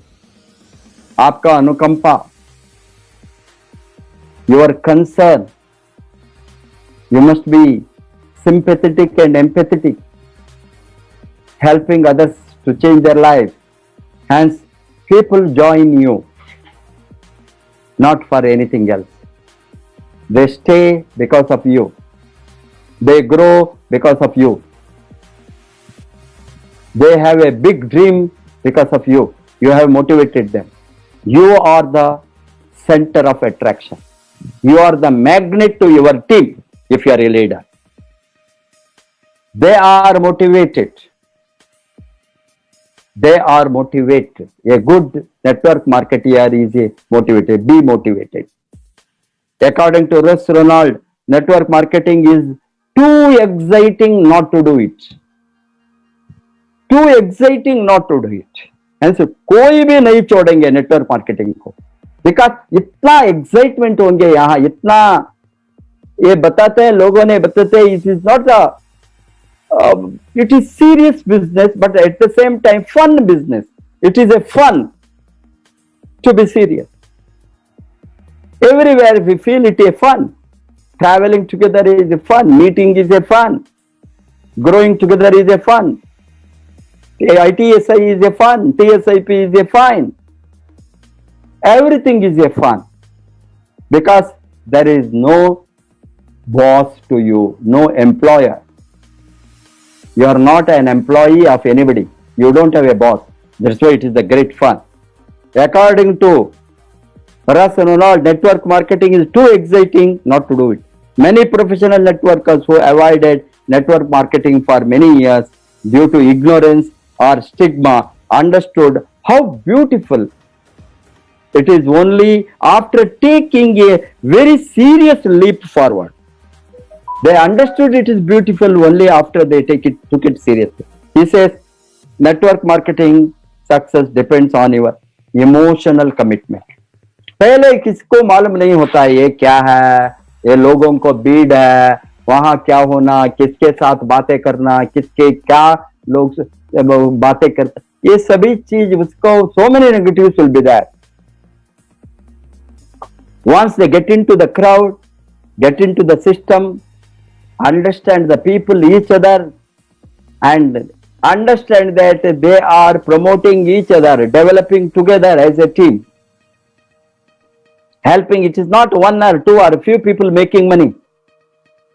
आपका अनुकंपा, your concern. You must be sympathetic and empathetic, helping others to change their lives. Hence, people join you, not for anything else. They stay because of you. They grow because of you. They have a big dream because of you. You have motivated them. You are the center of attraction. You are the magnet to your team if you are a leader. They are motivated. They are motivated. A good network marketer is motivated. Be motivated. According to Russ Ronald, network marketing is too exciting not to do it. Too exciting not to do it. Hence, कोई भी नहीं छोड़ेंगे network marketing को, because इतना excitement होंगे यहाँ, इतना ये बताते हैं, लोगों ने बताते हैं, it is not it is serious business, but at the same time fun business. It is a fun to be serious. Everywhere we feel it a fun. Traveling together is a fun. Meeting is a fun. Growing together is a fun. ITSI is a fun, TSIP is a fine. Everything is a fun because there is no boss to you, no employer. You are not an employee of anybody. You don't have a boss. That's why it is a great fun. According to Russ and all, network marketing is too exciting not to do it. Many professional networkers who avoided network marketing for many years due to ignorance or stigma understood how beautiful it is only after taking a very serious leap forward. They understood it is beautiful only after they took it seriously. He says, network marketing success depends on your emotional commitment. पहले किसको मालूम नहीं होता है ये क्या है, ये लोगों को बीड है, वहां क्या होना, किसके साथ बातें करना, किसके क्या लोग बातें करते, ये सभी चीज उसको so many negatives will be there. Once they get into the crowd, get into the system, understand the people, each other, and understand that they are promoting each other, developing together as a team. Helping, it is not one or two or a few people making money.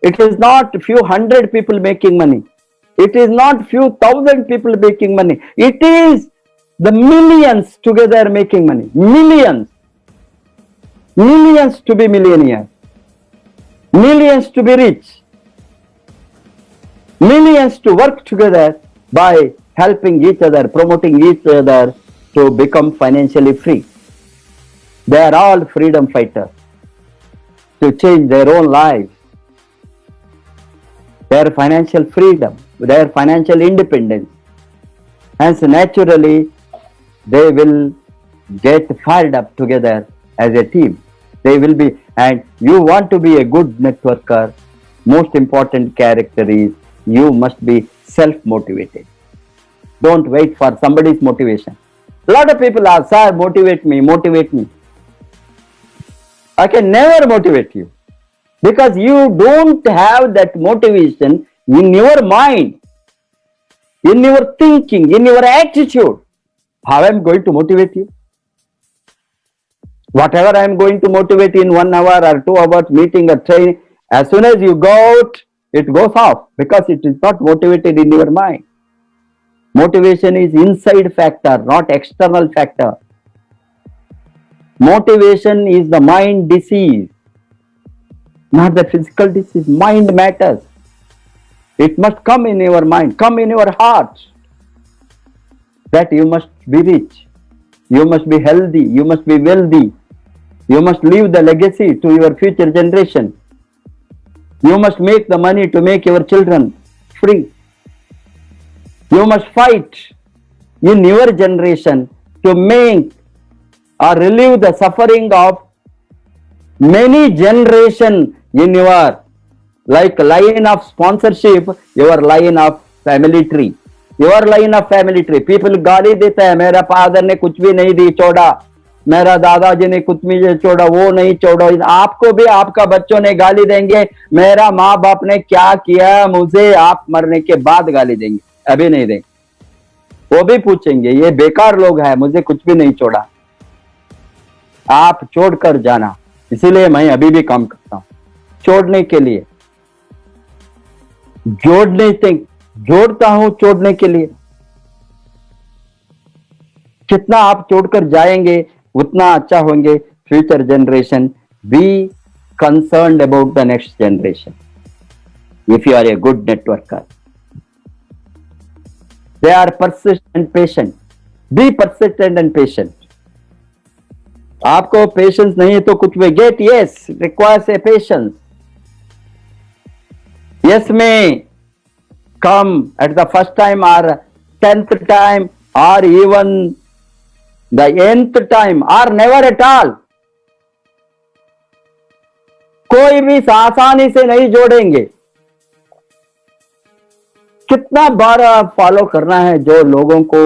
It is not few hundred people making money. It is not few thousand people making money. It is the millions together making money. Millions. Millions to be millionaires. Millions to be rich. Millions to work together by helping each other, promoting each other to become financially free. They are all freedom fighters to change their own lives, their financial freedom, their financial independence. Hence, naturally, they will get fired up together as a team. They will be, and you want to be a good networker, most important character is you must be self-motivated. Don't wait for somebody's motivation. A lot of people ask, sir, motivate me, motivate me. I can never motivate you because you don't have that motivation in your mind, in your thinking, in your attitude. How am I going to motivate you? Whatever I am going to motivate in 1 hour or 2 hours meeting or training, as soon as you go out, it goes off because it is not motivated in your mind. Motivation is inside factor, not external factor. Motivation is the mind disease, not the physical disease. Mind matters. It must come in your mind, come in your heart. That you must be rich, you must be healthy, you must be wealthy, you must leave the legacy to your future generation. You must make the money to make your children free. You must fight in your generation to make or relieve the suffering of many generations in your, like line of sponsorship, your line of family tree. Your line of family tree. People गाली देते हैं, मेरा father ने कुछ भी नहीं दी छोड़ा, मेरा दादाजी ने कुछ भी छोड़ा, वो नहीं छोड़ा. आपको भी आपका बच्चों ने गाली देंगे, मेरा माँ बाप ने क्या किया मुझे, आप मरने के बाद गाली देंगे, अभी नहीं देंगे. वो भी पूछेंगे ये बेकार लोग हैं, मुझे कुछ भी नहीं छोड़ा, आप छोड़कर जाना. इसीलिए मैं अभी भी काम करता हूं छोड़ने के लिए, जोड़ता हूं छोड़ने के लिए. कितना आप छोड़कर जाएंगे उतना अच्छा होंगे. Future generation, be concerned about the next generation. If you are a good networker, they are persistent and patient. Be persistent and patient. आपको पेशेंस नहीं है तो कुछ भी get. Yes requires a patience. Yes में come at the first time or 10th time or even the nth time or never at all. कोई भी आसानी से नहीं जोड़ेंगे. कितना बार फॉलो करना है जो लोगों को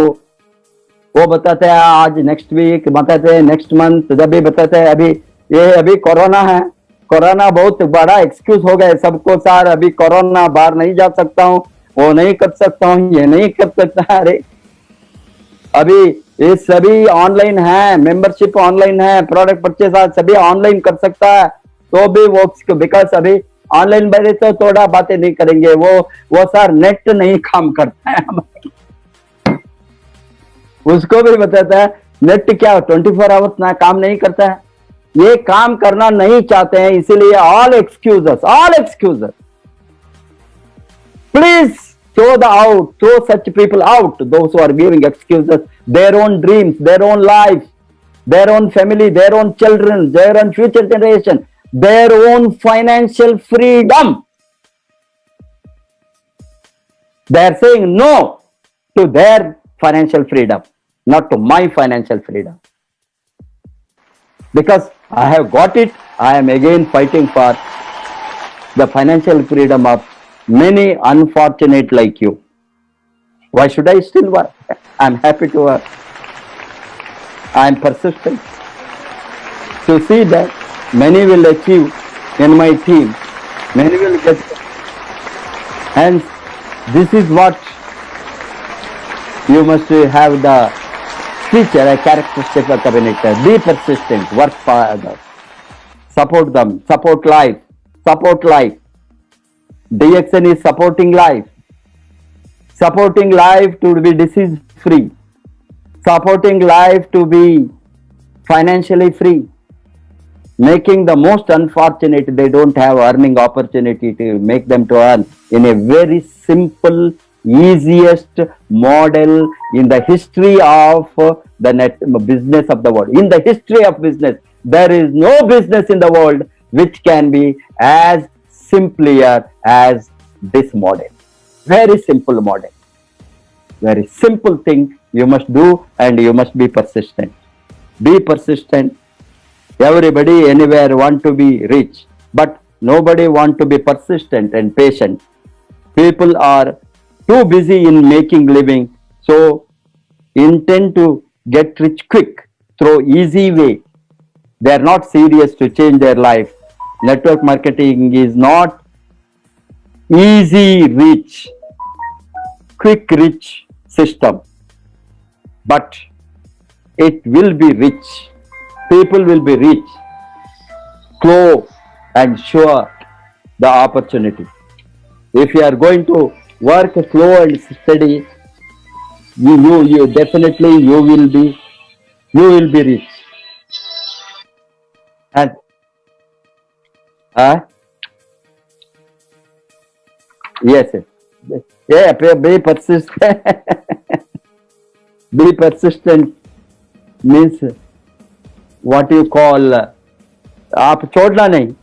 वो बताते हैं आज नेक्स्ट वीक, बताते हैं नेक्स्ट मंथ, जब भी बताते हैं अभी कोरोना है. कोरोना बहुत बड़ा एक्सक्यूज हो गया सबको. सर अभी कोरोना, बाहर नहीं जा सकता हूँ, वो नहीं कर सकता हूँ, ये नहीं कर सकता. अरे अभी ये सभी ऑनलाइन है, मेंबरशिप ऑनलाइन है, प्रोडक्ट परचेज सभी ऑनलाइन कर सकता है, तो भी वो बिकॉज अभी ऑनलाइन बैठे तो थोड़ा बातें नहीं करेंगे, वो सर नेट नहीं काम करता है उसको भी बताता है नेट क्या 24 आवर्स ना काम नहीं करता है, ये काम करना नहीं चाहते हैं, इसीलिए all excuses please throw such people out, those who are giving excuses, their own dreams, their own life, their own family, their own children, their own future generation, their own financial freedom. They are saying no to their financial freedom, not to my financial freedom. Because I have got it, I am again fighting for the financial freedom of many unfortunate like you. Why should I still work? I'm happy to work. I'm persistent to see that many will achieve in my team, many will get, and this is what you must have the feature, a characteristic of communicator. Be persistent, work for others, support them, support life. DXN is supporting life to be disease free, supporting life to be financially free, making the most unfortunate they don't have earning opportunity to make them to earn in a very simple, easiest model in the history of the net business of the world. In the history of business, there is no business in the world which can be as simpler as this model. Very simple model, very simple thing you must do, and you must be persistent. Everybody anywhere want to be rich, but nobody want to be persistent and patient. People are too busy in making living, so intend to get rich quick through easy way. They are not serious to change their life. Network marketing is not easy rich, quick rich system, but it will be rich. People will be rich, slow and sure the opportunity. If you are going to work slow and steady, you definitely you will be rich. And yes, yeah, be persistent. Be persistent means what you call, आप छोड़ना नहीं,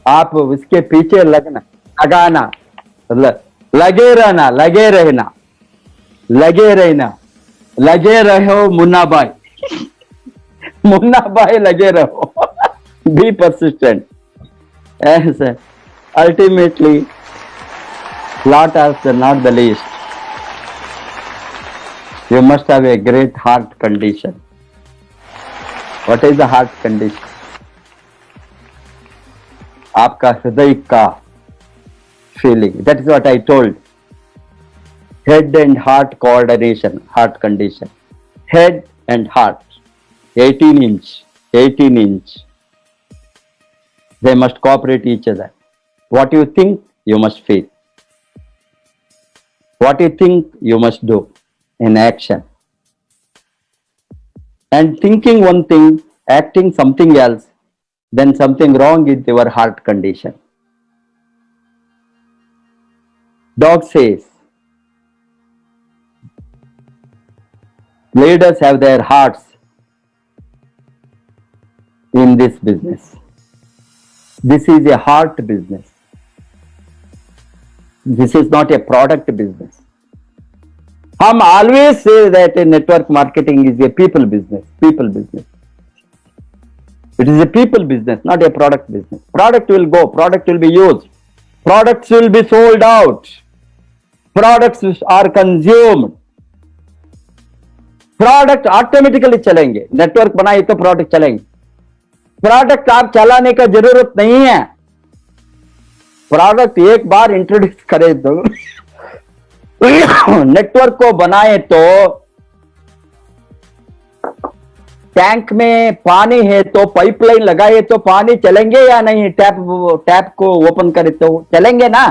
आप उसके पीछे लगाना, लगे रहना, लगे रहो मुन्ना भाई लगे रहो. Be persistent. Yes, ultimately, not the least, you must have a great heart condition. What is the heart condition? आपका हृदय का feeling. That is what I told. Head and heart coordination, heart condition. Head and heart, 18 inch. They must cooperate each other. What you think, you must feel. What you think, you must do in action. And thinking one thing, acting something else, then something wrong with your heart condition. Dog says, leaders have their hearts in this business. This is a heart business. This is not a product business. हम always say that network marketing is a people business. It is a people business, not a product business. Product will go, product will be used, products will be sold out, products are consumed. Product automatically चलेंगे. Network बनाए तो product चलेंगे. Product आप चलाने का जरूरत नहीं है. प्रोडक्ट एक बार इंट्रोड्यूस करे तो नेटवर्क को बनाए तो टैंक में पानी है तो पाइपलाइन लगाए तो पानी चलेंगे या नहीं? टैप को ओपन करे तो चलेंगे ना।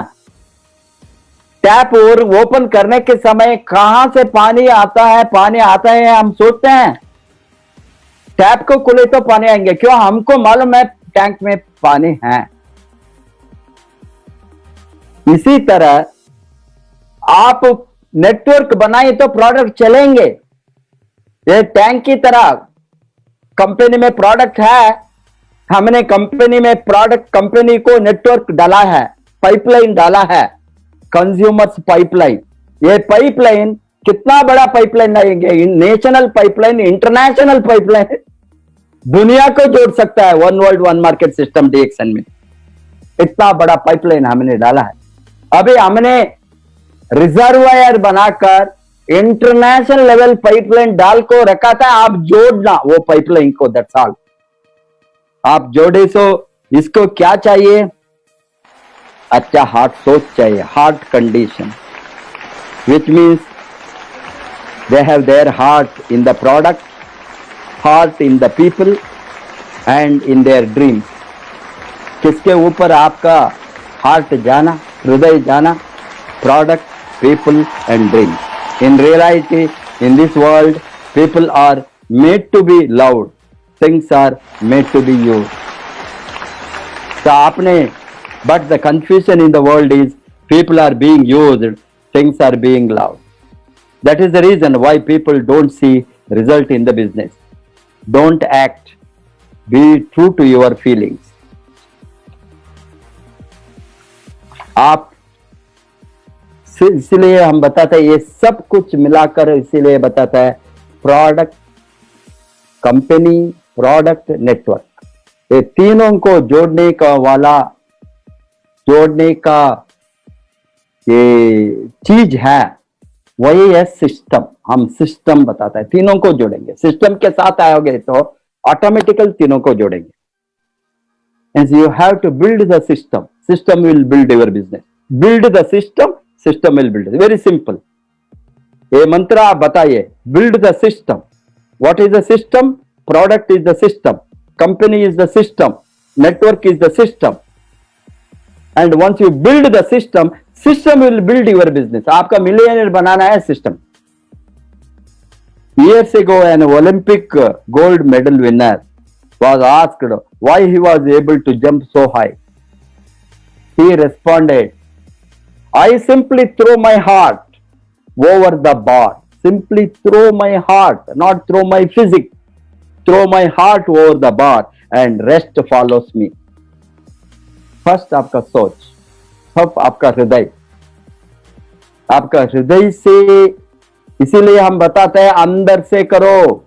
टैप और ओपन करने के समय कहां से पानी आता है हम सोचते हैं टैप को खुले तो पानी आएंगे, क्यों? हमको मालूम है टैंक में पानी है। इसी तरह आप नेटवर्क बनाए तो प्रोडक्ट चलेंगे। ये टैंक की तरह कंपनी में प्रोडक्ट है, हमने कंपनी में प्रोडक्ट, कंपनी को नेटवर्क डाला है, पाइपलाइन डाला है, कंज्यूमर्स पाइपलाइन। ये पाइपलाइन कितना बड़ा पाइपलाइन लाएंगे? नेशनल पाइपलाइन, इंटरनेशनल पाइपलाइन, दुनिया को जोड़ सकता है one world one market system DXN में। इतना बड़ा पाइपलाइन हमने डाला है। अभी हमने रिजर्वायर बनाकर इंटरनेशनल लेवल पाइपलाइन डाल को रखा था, आप जोड़ना वो पाइपलाइन को, दैट्स ऑल। आप जोड़े सो इसको क्या चाहिए? अच्छा हार्ट सोच चाहिए, heart condition, which means they have their heart in the product, heart in the people and in their dreams. किसके ऊपर आपका हार्ट जाना, हृदय जाना? Product, people and dreams. In reality, in this world, people are made to be loved. Things are made to be used. So आपने, but the confusion in the world is people are being used, things are being loved. That is the reason why people don't see result in the business. Don't act. Be true to your feelings. आप, इसलिए हम बताते हैं, ये सब कुछ मिलाकर इसीलिए बताता है प्रोडक्ट, कंपनी, प्रोडक्ट, नेटवर्क। ये तीनों को जोड़ने का ये चीज है, वही है सिस्टम। हम सिस्टम बताता है, तीनों को जोड़ेंगे। सिस्टम के साथ आओगे तो ऑटोमेटिकल तीनों को जोड़ेंगे। You have to build the system, system will build your business. Build the system, system will build. Very simple, ये मंत्र आप बताइए। Build the system. What is the system? Product is the system, company is the system, network is the system, and once you build the system, system will build your business. आपका millionaire बनाना है system. Years ago, an Olympic gold medal winner was asked why he was able to jump so high. He responded, I simply throw my heart over the bar. Simply throw my heart, not throw my physique. Throw my heart over the bar and rest follows me. First आपका सोच, अब आपका हृदय। आपका हृदय से, इसीलिए हम बताते हैं अंदर से करो,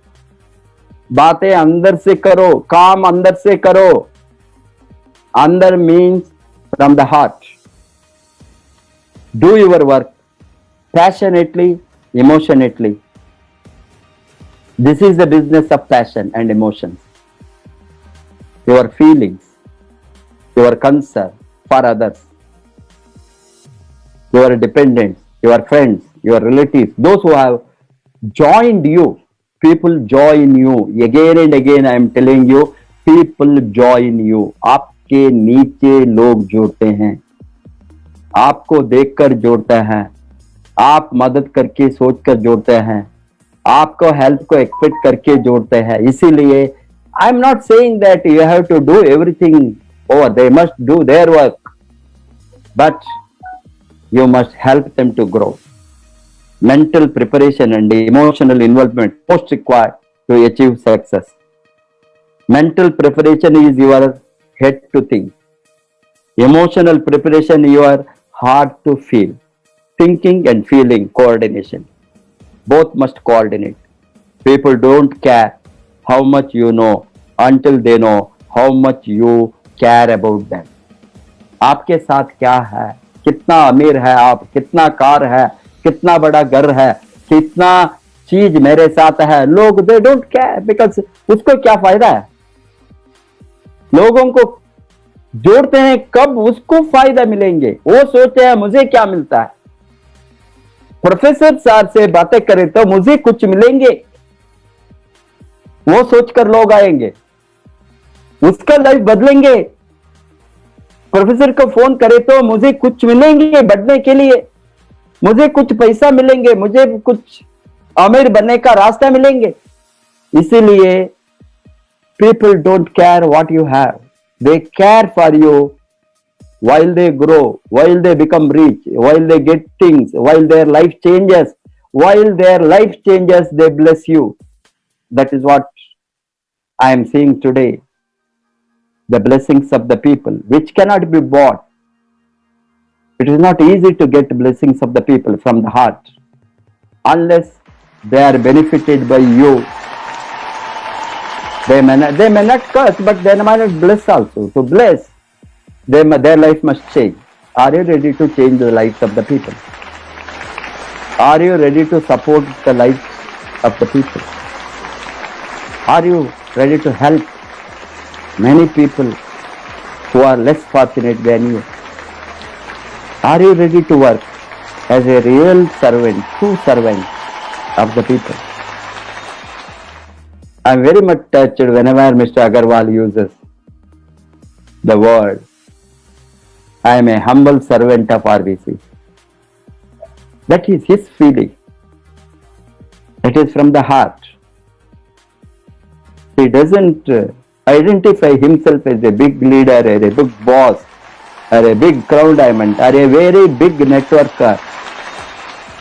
बातें अंदर से करो, काम अंदर से करो। अंदर means from the heart. Do your work passionately, emotionally. This is the business of passion and emotions. Your feelings, your concern for others, your dependents, your friends, your relatives, those who have joined you. People join you. Again and again I am telling you, people join you. आपके नीचे लोग जुड़ते हैं, आपको देखकर जोड़ते हैं, आप मदद करके सोचकर जोड़ते हैं, आपको हेल्प को एक्सपेक्ट करके जोड़ते हैं। इसीलिए I am not saying that you have to do everything और they must do their work, but you must help them to grow. Mental preparation and emotional involvement most required to achieve success. Mental preparation is your head to think, emotional preparation your heart to feel. Thinking and feeling coordination, both must coordinate. People don't care how much you know until they know how much you care about them. आपके साथ क्या है, कितना अमीर है आप, कितना car है, कितना बड़ा घर है, कितना चीज मेरे साथ है, लोग दे डोंट केयर, बिकॉज उसको क्या फायदा है। लोगों को जोड़ते हैं कब उसको फायदा मिलेंगे, वो सोचते हैं मुझे क्या मिलता है। प्रोफेसर सर से बातें करें तो मुझे कुछ मिलेंगे, वो सोचकर लोग आएंगे, उसका लाइफ बदलेंगे। प्रोफेसर को फोन करे तो मुझे कुछ मिलेंगे बढ़ने के लिए, मुझे कुछ पैसा मिलेंगे, मुझे कुछ अमीर बनने का रास्ता मिलेंगे। इसीलिए people don't care what you have, they care for you while they grow, while they become rich, while they get things, while their life changes, they bless you. That is what I am seeing today. The blessings of the people, which cannot be bought. It is not easy to get blessings of the people from the heart unless they are benefited by you. They may not curse, but they might not bless also. To bless, their life must change. Are you ready to change the lives of the people? Are you ready to support the lives of the people? Are you ready to help many people who are less fortunate than you? Are you ready to work as a real servant, true servant of the people? I am very much touched whenever Mr. Agarwal uses the word, I am a humble servant of RBC. That is his feeling. It is from the heart. He doesn't identify himself as a big leader, or a big boss, or a big crown diamond, or a very big networker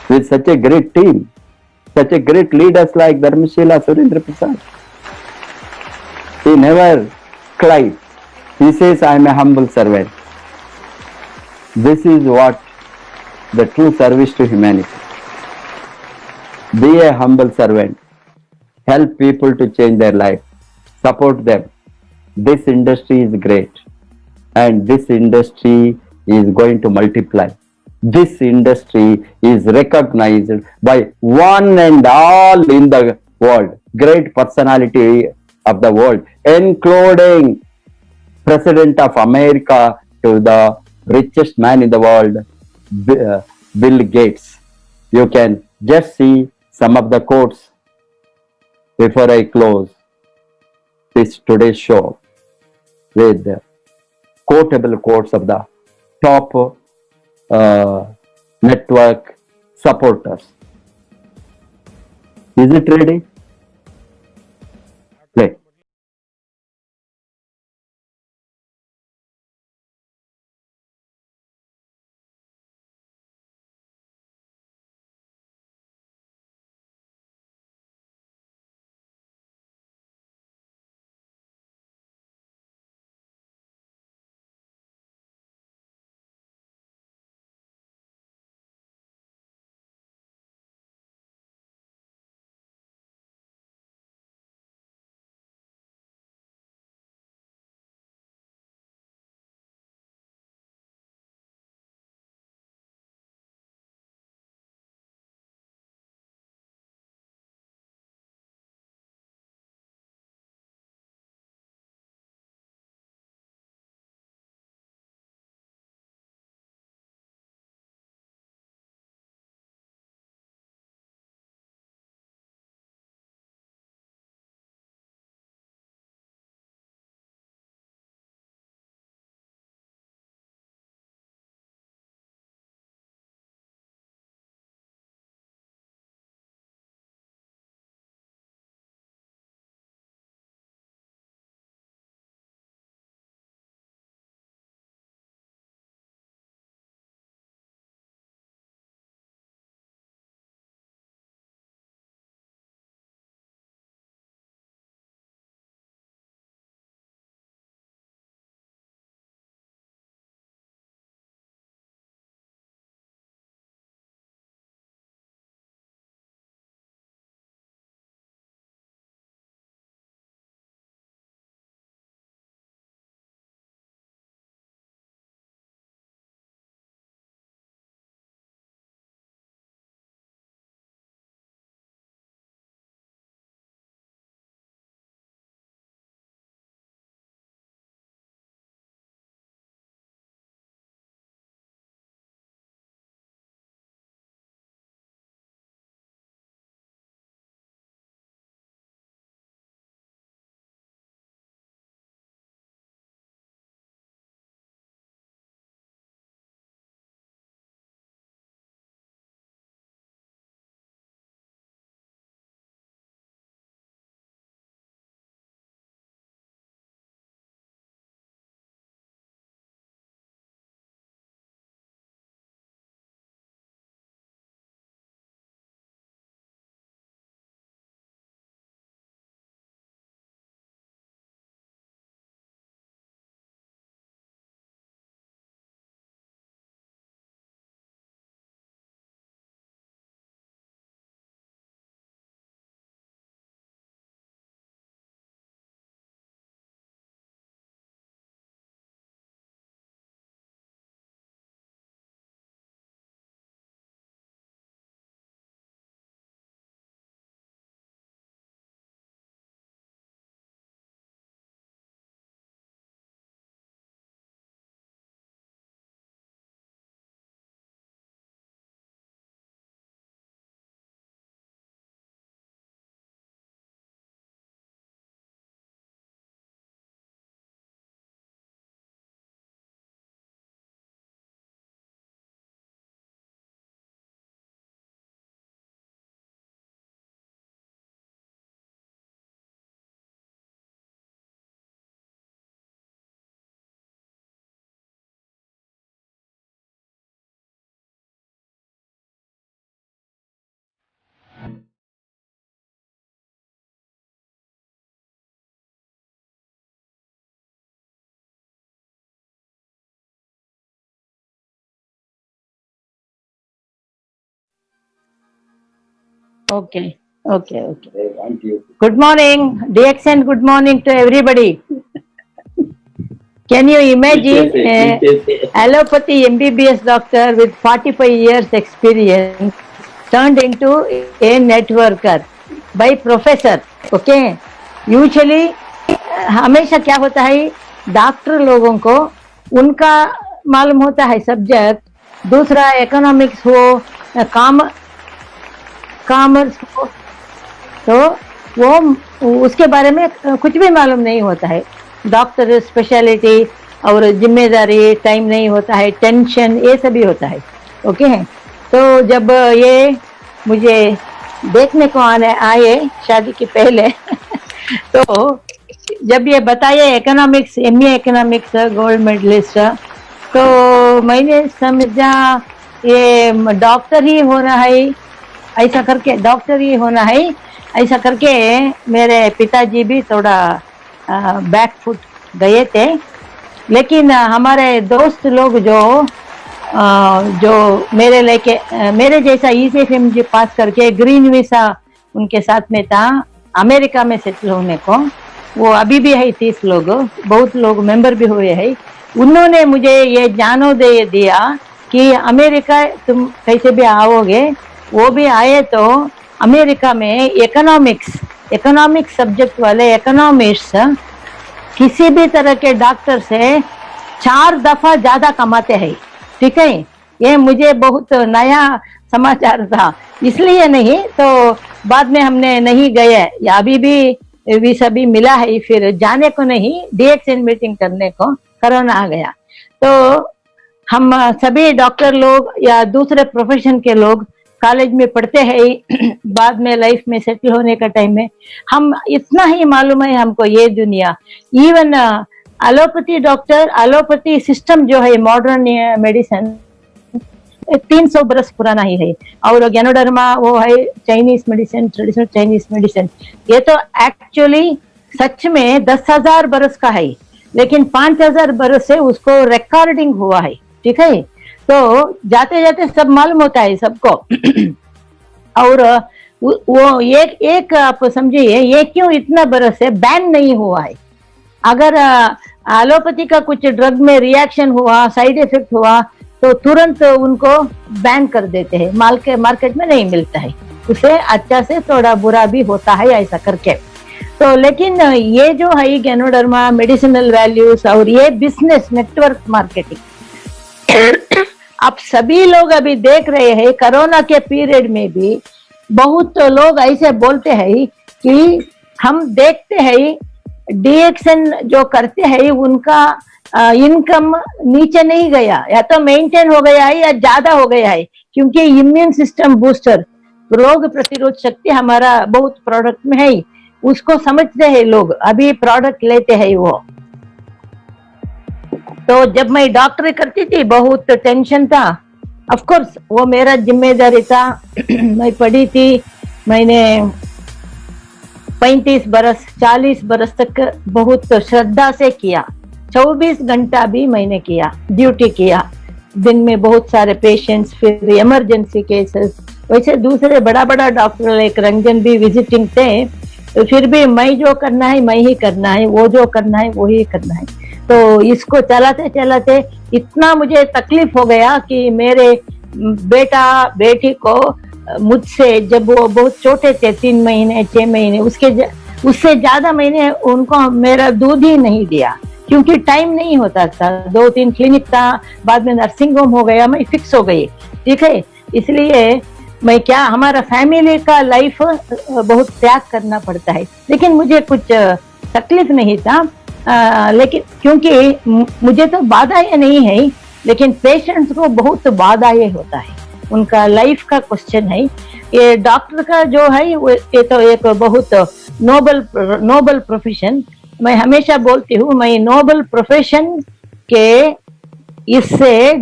with such a great team, such a great leaders like Dharmashila Surendra Prasad. He never cried. He says, I am a humble servant. This is what the true service to humanity. Be a humble servant. Help people to change their life. Support them. This industry is great. And this industry is going to multiply. This industry is recognized by one and all in the world. Great personality of the world, including President of America to the richest man in the world, Bill Gates. You can just see some of the quotes before I close this today's show with quotable quotes of the top network supporters. Is it ready? Play. Okay, okay, okay. Good morning, DXN. Good morning to everybody. Can you imagine allopathy MBBS doctor with 45 years experience turned into a networker by professor? Okay. Usually हमेशा क्या होता है, doctor लोगों को उनका मालूम होता है सब्जेक्ट, दूसरा इकोनॉमिक्स हो, कॉमर्स हो, तो वो उसके बारे में कुछ भी मालूम नहीं होता है. डॉक्टर स्पेशलिटी और जिम्मेदारी, टाइम नहीं होता है, टेंशन, ये सभी होता है. ओके. तो जब ये मुझे देखने को आए शादी के पहले तो जब ये बताए economics, MA economics gold medalist, तो मैंने समझा ये डॉक्टर ही होना है, ऐसा करके डॉक्टर ही होना है, ऐसा करके मेरे पिताजी भी थोड़ा बैकफुट गए थे. लेकिन हमारे दोस्त लोग जो मेरे जैसा ECFMG पास करके ग्रीन वीसा उनके साथ में था, अमेरिका में सेटल होने को, वो अभी भी है 30 लोग, बहुत लोग मेंबर भी हुए हैं. उन्होंने मुझे ये जानो दे दिया कि अमेरिका तुम कैसे भी आओगे. वो भी आए तो अमेरिका में इकोनॉमिक्स सब्जेक्ट वाले इकोनॉमिस्ट किसी भी तरह के डॉक्टर से 4 दफा ज्यादा कमाते हैं. ठीक है. ये मुझे बहुत नया समाचार था, इसलिए नहीं तो बाद में हमने नहीं गए, या अभी भी वीसा भी मिला है, फिर जाने को नहीं, DXN मीटिंग करने को कोरोना आ गया. तो हम सभी डॉक्टर लोग या दूसरे प्रोफेशन के लोग कॉलेज में पढ़ते हैं, बाद में लाइफ में सेटल होने का टाइम में हम इतना ही मालूम है हमको ये दुनिया. Even allopathy doctor, allopathy system जो है मॉडर्न मेडिसिन 300 बरस पुराना ही है, और गैनोडर्मा वो है Chinese medicine, traditional Chinese medicine. ये तो एक्चुअली सच में 10,000 बरस का है, लेकिन 5,000 बरस से उसको रिकॉर्डिंग हुआ है. ठीक है. तो जाते जाते सब मालूम होता है सबको. और वो एक आप समझिए, ये क्यों इतना बरस से बैन नहीं हुआ है. अगर एलोपैथी का कुछ ड्रग में रिएक्शन हुआ, साइड इफेक्ट हुआ, तो तुरंत उनको बैन कर देते हैं, मार्केट में नहीं मिलता है. उसे अच्छा से थोड़ा बुरा भी होता है ऐसा करके. तो लेकिन ये जो है गैनोडर्मा, मेडिसिनल वैल्यूज और ये बिजनेस नेटवर्क मार्केटिंग, आप सभी लोग अभी देख रहे हैं, कोरोना के पीरियड में भी बहुत लोग ऐसे बोलते हैं कि हम देखते हैं DXN जो करते हैं उनका इनकम नीचे नहीं गया, या तो मेंटेन हो गया है या ज्यादा हो गया है, क्योंकि इम्यून सिस्टम बूस्टर, रोग प्रतिरोध शक्ति हमारा बहुत प्रोडक्ट में है, उसको समझते हैं लोग, अभी प्रोडक्ट लेते हैं वो. तो जब मैं डॉक्टरी करती थी बहुत टेंशन था. ऑफ कोर्स वो मेरा जिम्मेदारी था. मैं पढ़ी थी, मैंने 35 बरस 40 बरस तक बहुत श्रद्धा से किया. 24 घंटा भी मैंने किया, ड्यूटी किया. दिन में बहुत सारे पेशेंट्स, फिर इमरजेंसी केसेस. वैसे दूसरे बड़ा डॉक्टर एक रंजन भी विजिटिंग थे, तो फिर भी मैं जो करना है मैं ही करना है, वो जो करना है वो ही करना है. तो इसको चलाते चलाते इतना मुझे तकलीफ हो गया कि मेरे बेटा बेटी को मुझसे, जब वो बहुत छोटे थे 3 महीने 6 महीने, उससे ज्यादा मैंने उनको मेरा दूध ही नहीं दिया, क्योंकि टाइम नहीं होता था. 2-3 क्लिनिक था, बाद में नर्सिंग होम हो गया, मैं फिक्स हो गई. ठीक है. इसलिए मैं क्या, हमारा फैमिली का लाइफ बहुत त्याग करना पड़ता है. लेकिन मुझे कुछ तकलीफ नहीं था, लेकिन क्योंकि मुझे तो बाधाएं नहीं है, लेकिन पेशेंट्स को बहुत बाधाएं होता है, उनका लाइफ का क्वेश्चन है. ये डॉक्टर का जो है ये तो एक बहुत नोबल प्रोफेशन. मैं हमेशा बोलती हूँ, मैं नोबल प्रोफेशन के इससे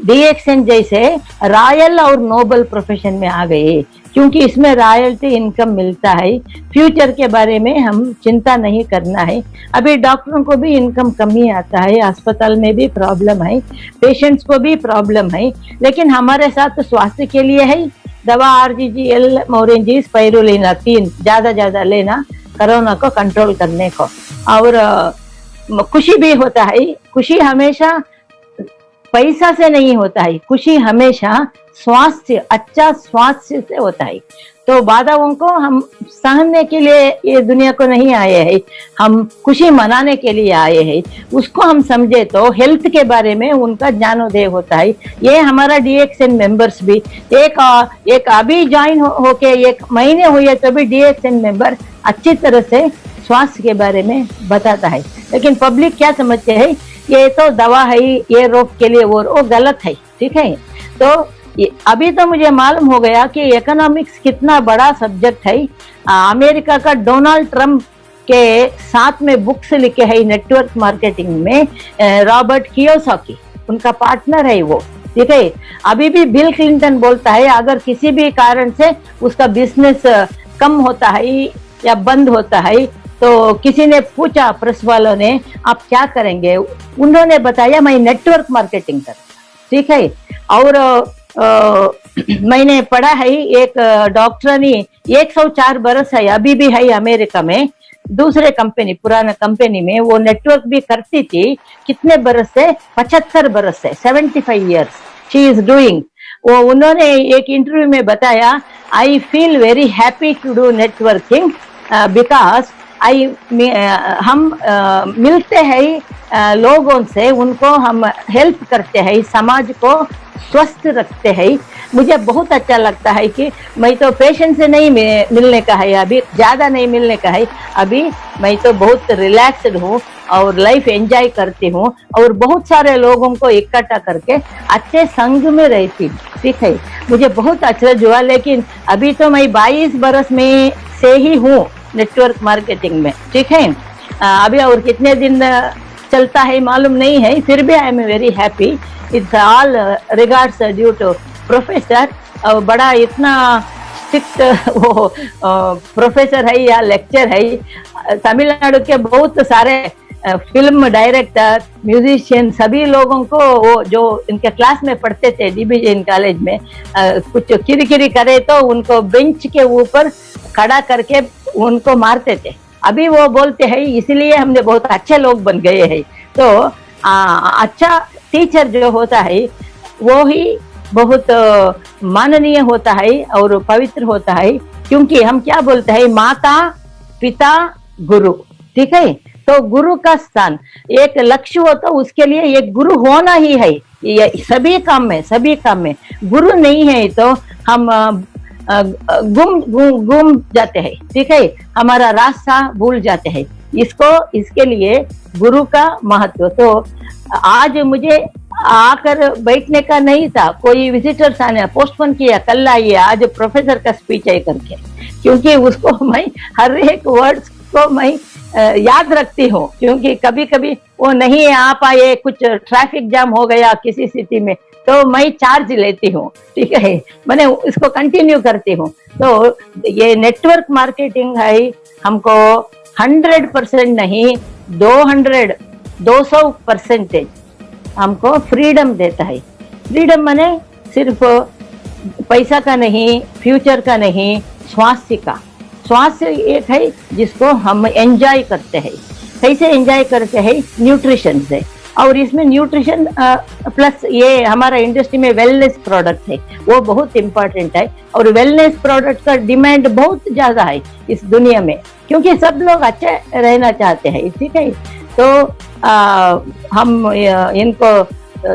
DXN जैसे रॉयल और नोबल प्रोफेशन में आ गए, क्योंकि इसमें रॉयल्टी इनकम मिलता है. फ्यूचर के बारे में हम चिंता नहीं करना है. अभी डॉक्टरों को भी इनकम कमी आता है, अस्पताल में भी प्रॉब्लम है, पेशेंट्स को भी प्रॉब्लम है, लेकिन हमारे साथ तो स्वास्थ्य के लिए है, दवा RGGL, मोरिंजी, स्पाइरुलिना 3 ज्यादा लेना कोरोना को कंट्रोल करने को। और खुशी भी होता है। खुशी हमेशा पैसा से नहीं होता है, खुशी हमेशा स्वास्थ्य, अच्छा स्वास्थ्य से होता है। तो बाधाओं को हम सहने के लिए ये दुनिया को नहीं आए हैं, हम खुशी मनाने के लिए आए हैं। उसको हम समझे तो हेल्थ के बारे में उनका ज्ञानोदय होता है। ये हमारा DXN मेंबर्स भी एक अभी ज्वाइन होके 1 महीने हुए तो भी DXN मेंबर अच्छी तरह से स्वास्थ्य के बारे में बताता है। लेकिन पब्लिक क्या समझते है, ये तो दवा है, ये रोग के लिए वो गलत है। ठीक है, तो अभी तो मुझे मालूम हो गया कि इकोनॉमिक्स कितना बड़ा सब्जेक्ट है। अमेरिका का डोनाल्ड ट्रम्प के साथ में बुक्स लिखे है नेटवर्क मार्केटिंग में, रॉबर्ट कियोसाकी उनका पार्टनर है वो। ठीक है, अभी भी बिल क्लिंटन बोलता है अगर किसी भी कारण से उसका बिजनेस कम होता है या बंद होता है तो किसी ने पूछा, प्रेस वालों ने, आप क्या करेंगे? उन्होंने बताया मैं नेटवर्क मार्केटिंग कर। ठीक है, और मैंने पढ़ा है एक डॉक्टरनी 104 बरस है, अभी भी है अमेरिका में, दूसरे कंपनी, पुराना कंपनी में वो नेटवर्क भी करती थी। कितने बरस से? 75 बरस से, 75 years शी इज डूइंग। वो उन्होंने एक इंटरव्यू में बताया, I feel very happy to do networking because हम मिलते हैं लोगों से, उनको हम हेल्प करते हैं, समाज को स्वस्थ रखते हैं। मुझे बहुत अच्छा लगता है कि मैं तो पेशेंट से नहीं मिलने का है, अभी ज्यादा नहीं मिलने का है, अभी मैं तो बहुत रिलैक्स्ड हूँ और लाइफ एंजॉय करती हूँ और बहुत सारे लोगों को इकट्ठा करके अच्छे संग में रहती हूँ। ठीक है, मुझे बहुत अच्छा हुआ। लेकिन अभी तो मैं 22 बरस में से ही हूँ नेटवर्क मार्केटिंग में। ठीक है, अभी और कितने दिन चलता है मालूम नहीं है, फिर भी I am very happy. It's all regards due to professor. बड़ा इतना स्ट्रिक्ट वो प्रोफेसर है या लेक्चर है। तमिलनाडु के बहुत सारे फिल्म डायरेक्टर, म्यूजिशियन, सभी लोगों को वो जो इनके क्लास में पढ़ते थे DB जैन कॉलेज में, कुछ किरकिरी करे तो उनको बेंच के ऊपर खड़ा करके उनको मारते थे। अभी वो बोलते हैं इसलिए हमने बहुत अच्छे लोग बन गए हैं। तो अच्छा टीचर जो होता है वो ही बहुत माननीय होता है और पवित्र होता है, क्योंकि हम क्या बोलते हैं, माता पिता गुरु। ठीक है, तो गुरु का स्थान, एक लक्ष्य हो तो उसके लिए एक गुरु होना ही है। ये सभी काम में गुरु नहीं है तो हम गुम जाते हैं। ठीक है, हमारा रास्ता भूल जाते हैं। इसके लिए गुरु का महत्व। तो आज मुझे आकर बैठने का नहीं था, कोई विजिटर्स आने, पोस्टपोन किया, कल आइए, आज प्रोफेसर का स्पीच है करके, क्योंकि उसको मैं हर एक वर्ड्स को मैं याद रखती हूँ, क्योंकि कभी कभी वो नहीं आ पाए, कुछ ट्रैफिक जाम हो गया किसी सिटी में, तो मैं चार्ज लेती हूँ। ठीक है, मैंने इसको कंटिन्यू करती हूँ। तो ये नेटवर्क मार्केटिंग है, हमको 100% नहीं 200% हमको फ्रीडम देता है। फ्रीडम माने सिर्फ पैसा का नहीं, फ्यूचर का नहीं, स्वास्थ्य का। स्वास्थ्य एक है जिसको हम एंजॉय करते हैं। कैसे एंजॉय करते हैं? न्यूट्रिशन से। और इसमें न्यूट्रिशन प्लस ये हमारा इंडस्ट्री में वेलनेस प्रोडक्ट है, वो बहुत इम्पोर्टेंट है। और वेलनेस प्रोडक्ट का डिमांड बहुत ज्यादा है इस दुनिया में, क्योंकि सब लोग अच्छे रहना चाहते हैं। ठीक है, तो हम इनको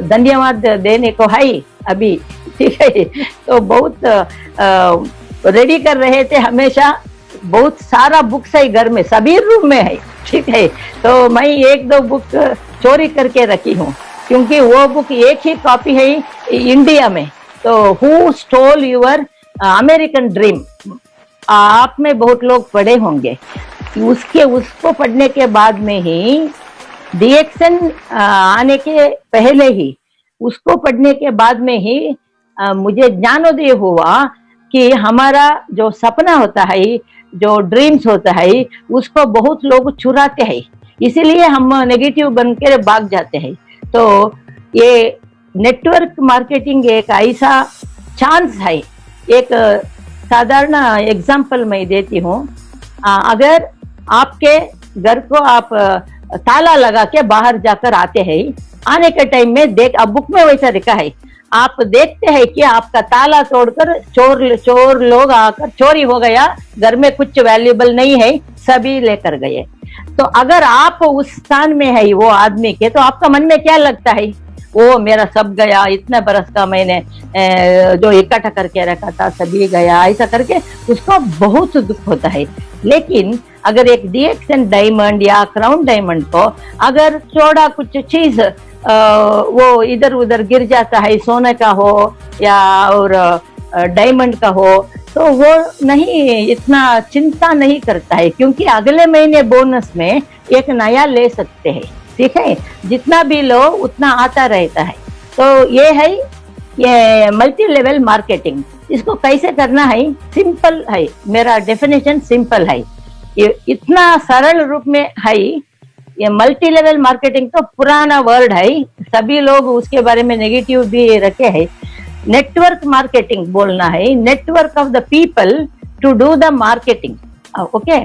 धन्यवाद देने को है अभी। ठीक है, तो बहुत रेडी कर रहे थे हमेशा। बहुत सारा बुक्स है घर में, सभी रूम में है। ठीक है, तो मैं 1-2 बुक चोरी करके रखी हूँ, क्योंकि वो बुक एक ही कॉपी है इंडिया में। तो who stole your American dream, आप में बहुत लोग पढ़े होंगे। उसको पढ़ने के बाद में ही DXN आने के पहले ही, उसको पढ़ने के बाद में ही मुझे ज्ञानोदय हुआ कि हमारा जो सपना होता है, जो ड्रीम्स होता है, उसको बहुत लोग चुराते हैं, इसीलिए हम नेगेटिव बन के भाग जाते हैं। तो ये नेटवर्क मार्केटिंग एक ऐसा चांस है एक साधारण एग्जाम्पल मैं देती हूँ। अगर आपके घर को आप ताला लगा के बाहर जाकर आते हैं, आने के टाइम में अब बुक में वैसा लिखा है, आप देखते हैं कि आपका ताला तोड़कर चोर लोग आकर चोरी हो गया, घर में कुछ वैल्यूएबल नहीं है, सभी लेकर गए। तो अगर आप उस स्थान में है वो आदमी के, तो आपका मन में क्या लगता है? वो मेरा सब गया, इतने बरस का मैंने जो इकट्ठा करके रखा था सभी गया, ऐसा करके उसको बहुत दुख होता है। लेकिन अगर एक DXN डायमंड या क्राउन डायमंड को अगर थोड़ा कुछ चीज वो इधर उधर गिर जाता है, सोने का हो या और डायमंड का हो, तो वो नहीं इतना चिंता नहीं करता है, क्योंकि अगले महीने बोनस में एक नया ले सकते हैं। ठीक है, जितना भी लो उतना आता रहता है। तो ये मल्टी लेवल मार्केटिंग, इसको कैसे करना है? सिंपल है, मेरा डेफिनेशन सिंपल है, ये इतना सरल रूप में है। ये मल्टी लेवल मार्केटिंग तो पुराना वर्ड है, सभी लोग उसके बारे में नेगेटिव भी रखे हैं। नेटवर्क मार्केटिंग बोलना है, network of the people to do the marketing. Okay,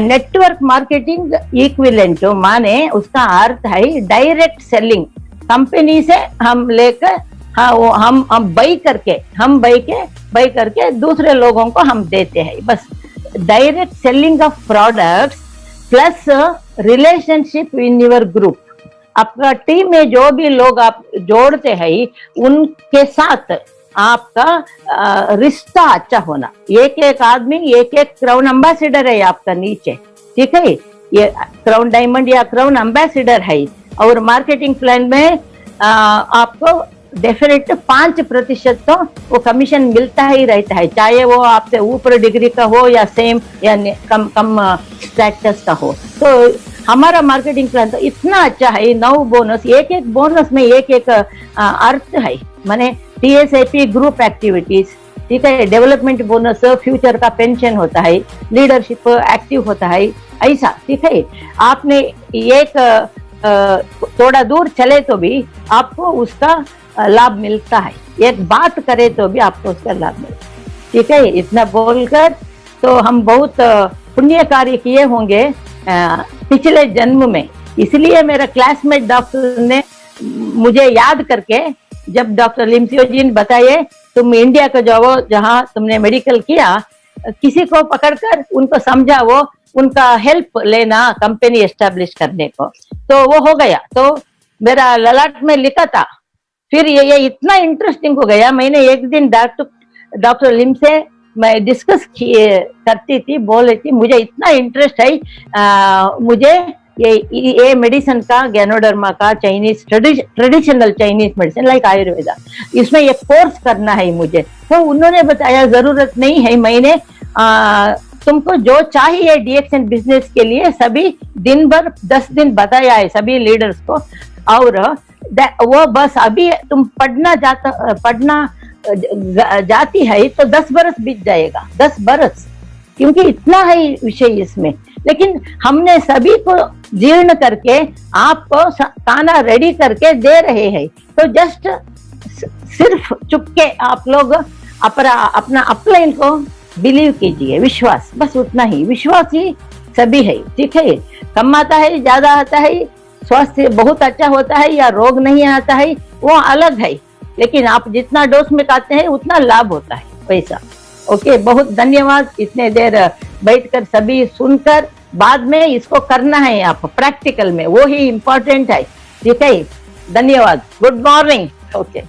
network marketing equivalent माने उसका अर्थ है डायरेक्ट सेलिंग। कंपनी से हम लेकर हम बाई करके दूसरे लोगों को हम देते हैं, बस direct selling of products plus relationship in your group. आपका टीम में जो भी लोग आप जोड़ते हैं उनके साथ आपका रिश्ता अच्छा होना। एक एक आदमी एक एक क्राउन एम्बेसडर है आपका नीचे, ठीक है, ये क्राउन डायमंड या क्राउन एम्बेसडर है। और मार्केटिंग प्लान में आपको डेफिनेट 5% तो वो कमीशन मिलता ही रहता है, चाहे वो आपसे ऊपर डिग्री का हो या सेम या कम स्टेटस का हो। तो हमारा मार्केटिंग प्लान तो इतना अच्छा है, 9 बोनस, एक बोनस में एक अर्थ है, माने TSIP ग्रुप एक्टिविटीज, ठीक है, डेवलपमेंट बोनस, फ्यूचर का पेंशन होता है, लीडरशिप एक्टिव होता है, ऐसा। ठीक है, आपने एक थोड़ा दूर चले तो भी आपको उसका लाभ मिलता है, एक बात करे तो भी आपको उसका लाभ मिलता है। ठीक है, इतना बोलकर तो हम बहुत पुण्य कार्य किए होंगे पिछले जन्म में, इसलिए मेरा क्लासमेट डॉक्टर ने मुझे याद करके, जब डॉक्टर लिम्सियो जी ने बताए तुम इंडिया का जाओ जहाँ तुमने मेडिकल किया, किसी को पकड़कर उनको समझाओ, उनका हेल्प लेना कंपनी एस्टेब्लिश करने को, तो वो हो गया। तो मेरा ललाट में लिखा था, फिर ये इतना इंटरेस्टिंग हो गया, मैंने एक दिन डॉक्टर लिम से मैं डिस्कस करती थी, बोल रही थी मुझे इतना इंटरेस्ट है, मुझे ये मेडिसिन का, गैनोडर्मा का, Chinese traditional Chinese medicine like Ayurveda, इसमें ये कोर्स करना है मुझे। तो उन्होंने बताया जरूरत नहीं है, मैंने तुमको जो चाहिए DXN बिजनेस के लिए सभी दिन भर 10 दिन बताया है सभी लीडर्स को, और वो बस अभी तुम पढ़ना जाती है तो 10 बरस बीत जाएगा, 10 बरस, क्योंकि इतना है विषय इसमें। लेकिन हमने सभी को जीर्ण करके आपको खाना रेडी करके दे रहे हैं, तो जस्ट सिर्फ चुपके आप लोग अपना अपलाइन को बिलीव कीजिए, विश्वास, बस उतना ही, विश्वास ही सभी है। ठीक है, कम आता है, ज्यादा आता है, स्वास्थ्य बहुत अच्छा होता है या रोग नहीं आता है, वो अलग है, लेकिन आप जितना डोज में खाते हैं उतना लाभ होता है, वैसा। ओके, बहुत धन्यवाद, इतने देर बैठकर सभी सुनकर, बाद में इसको करना है आप प्रैक्टिकल में, वो ही इम्पोर्टेंट है। ठीक है, धन्यवाद, गुड मॉर्निंग। ओके।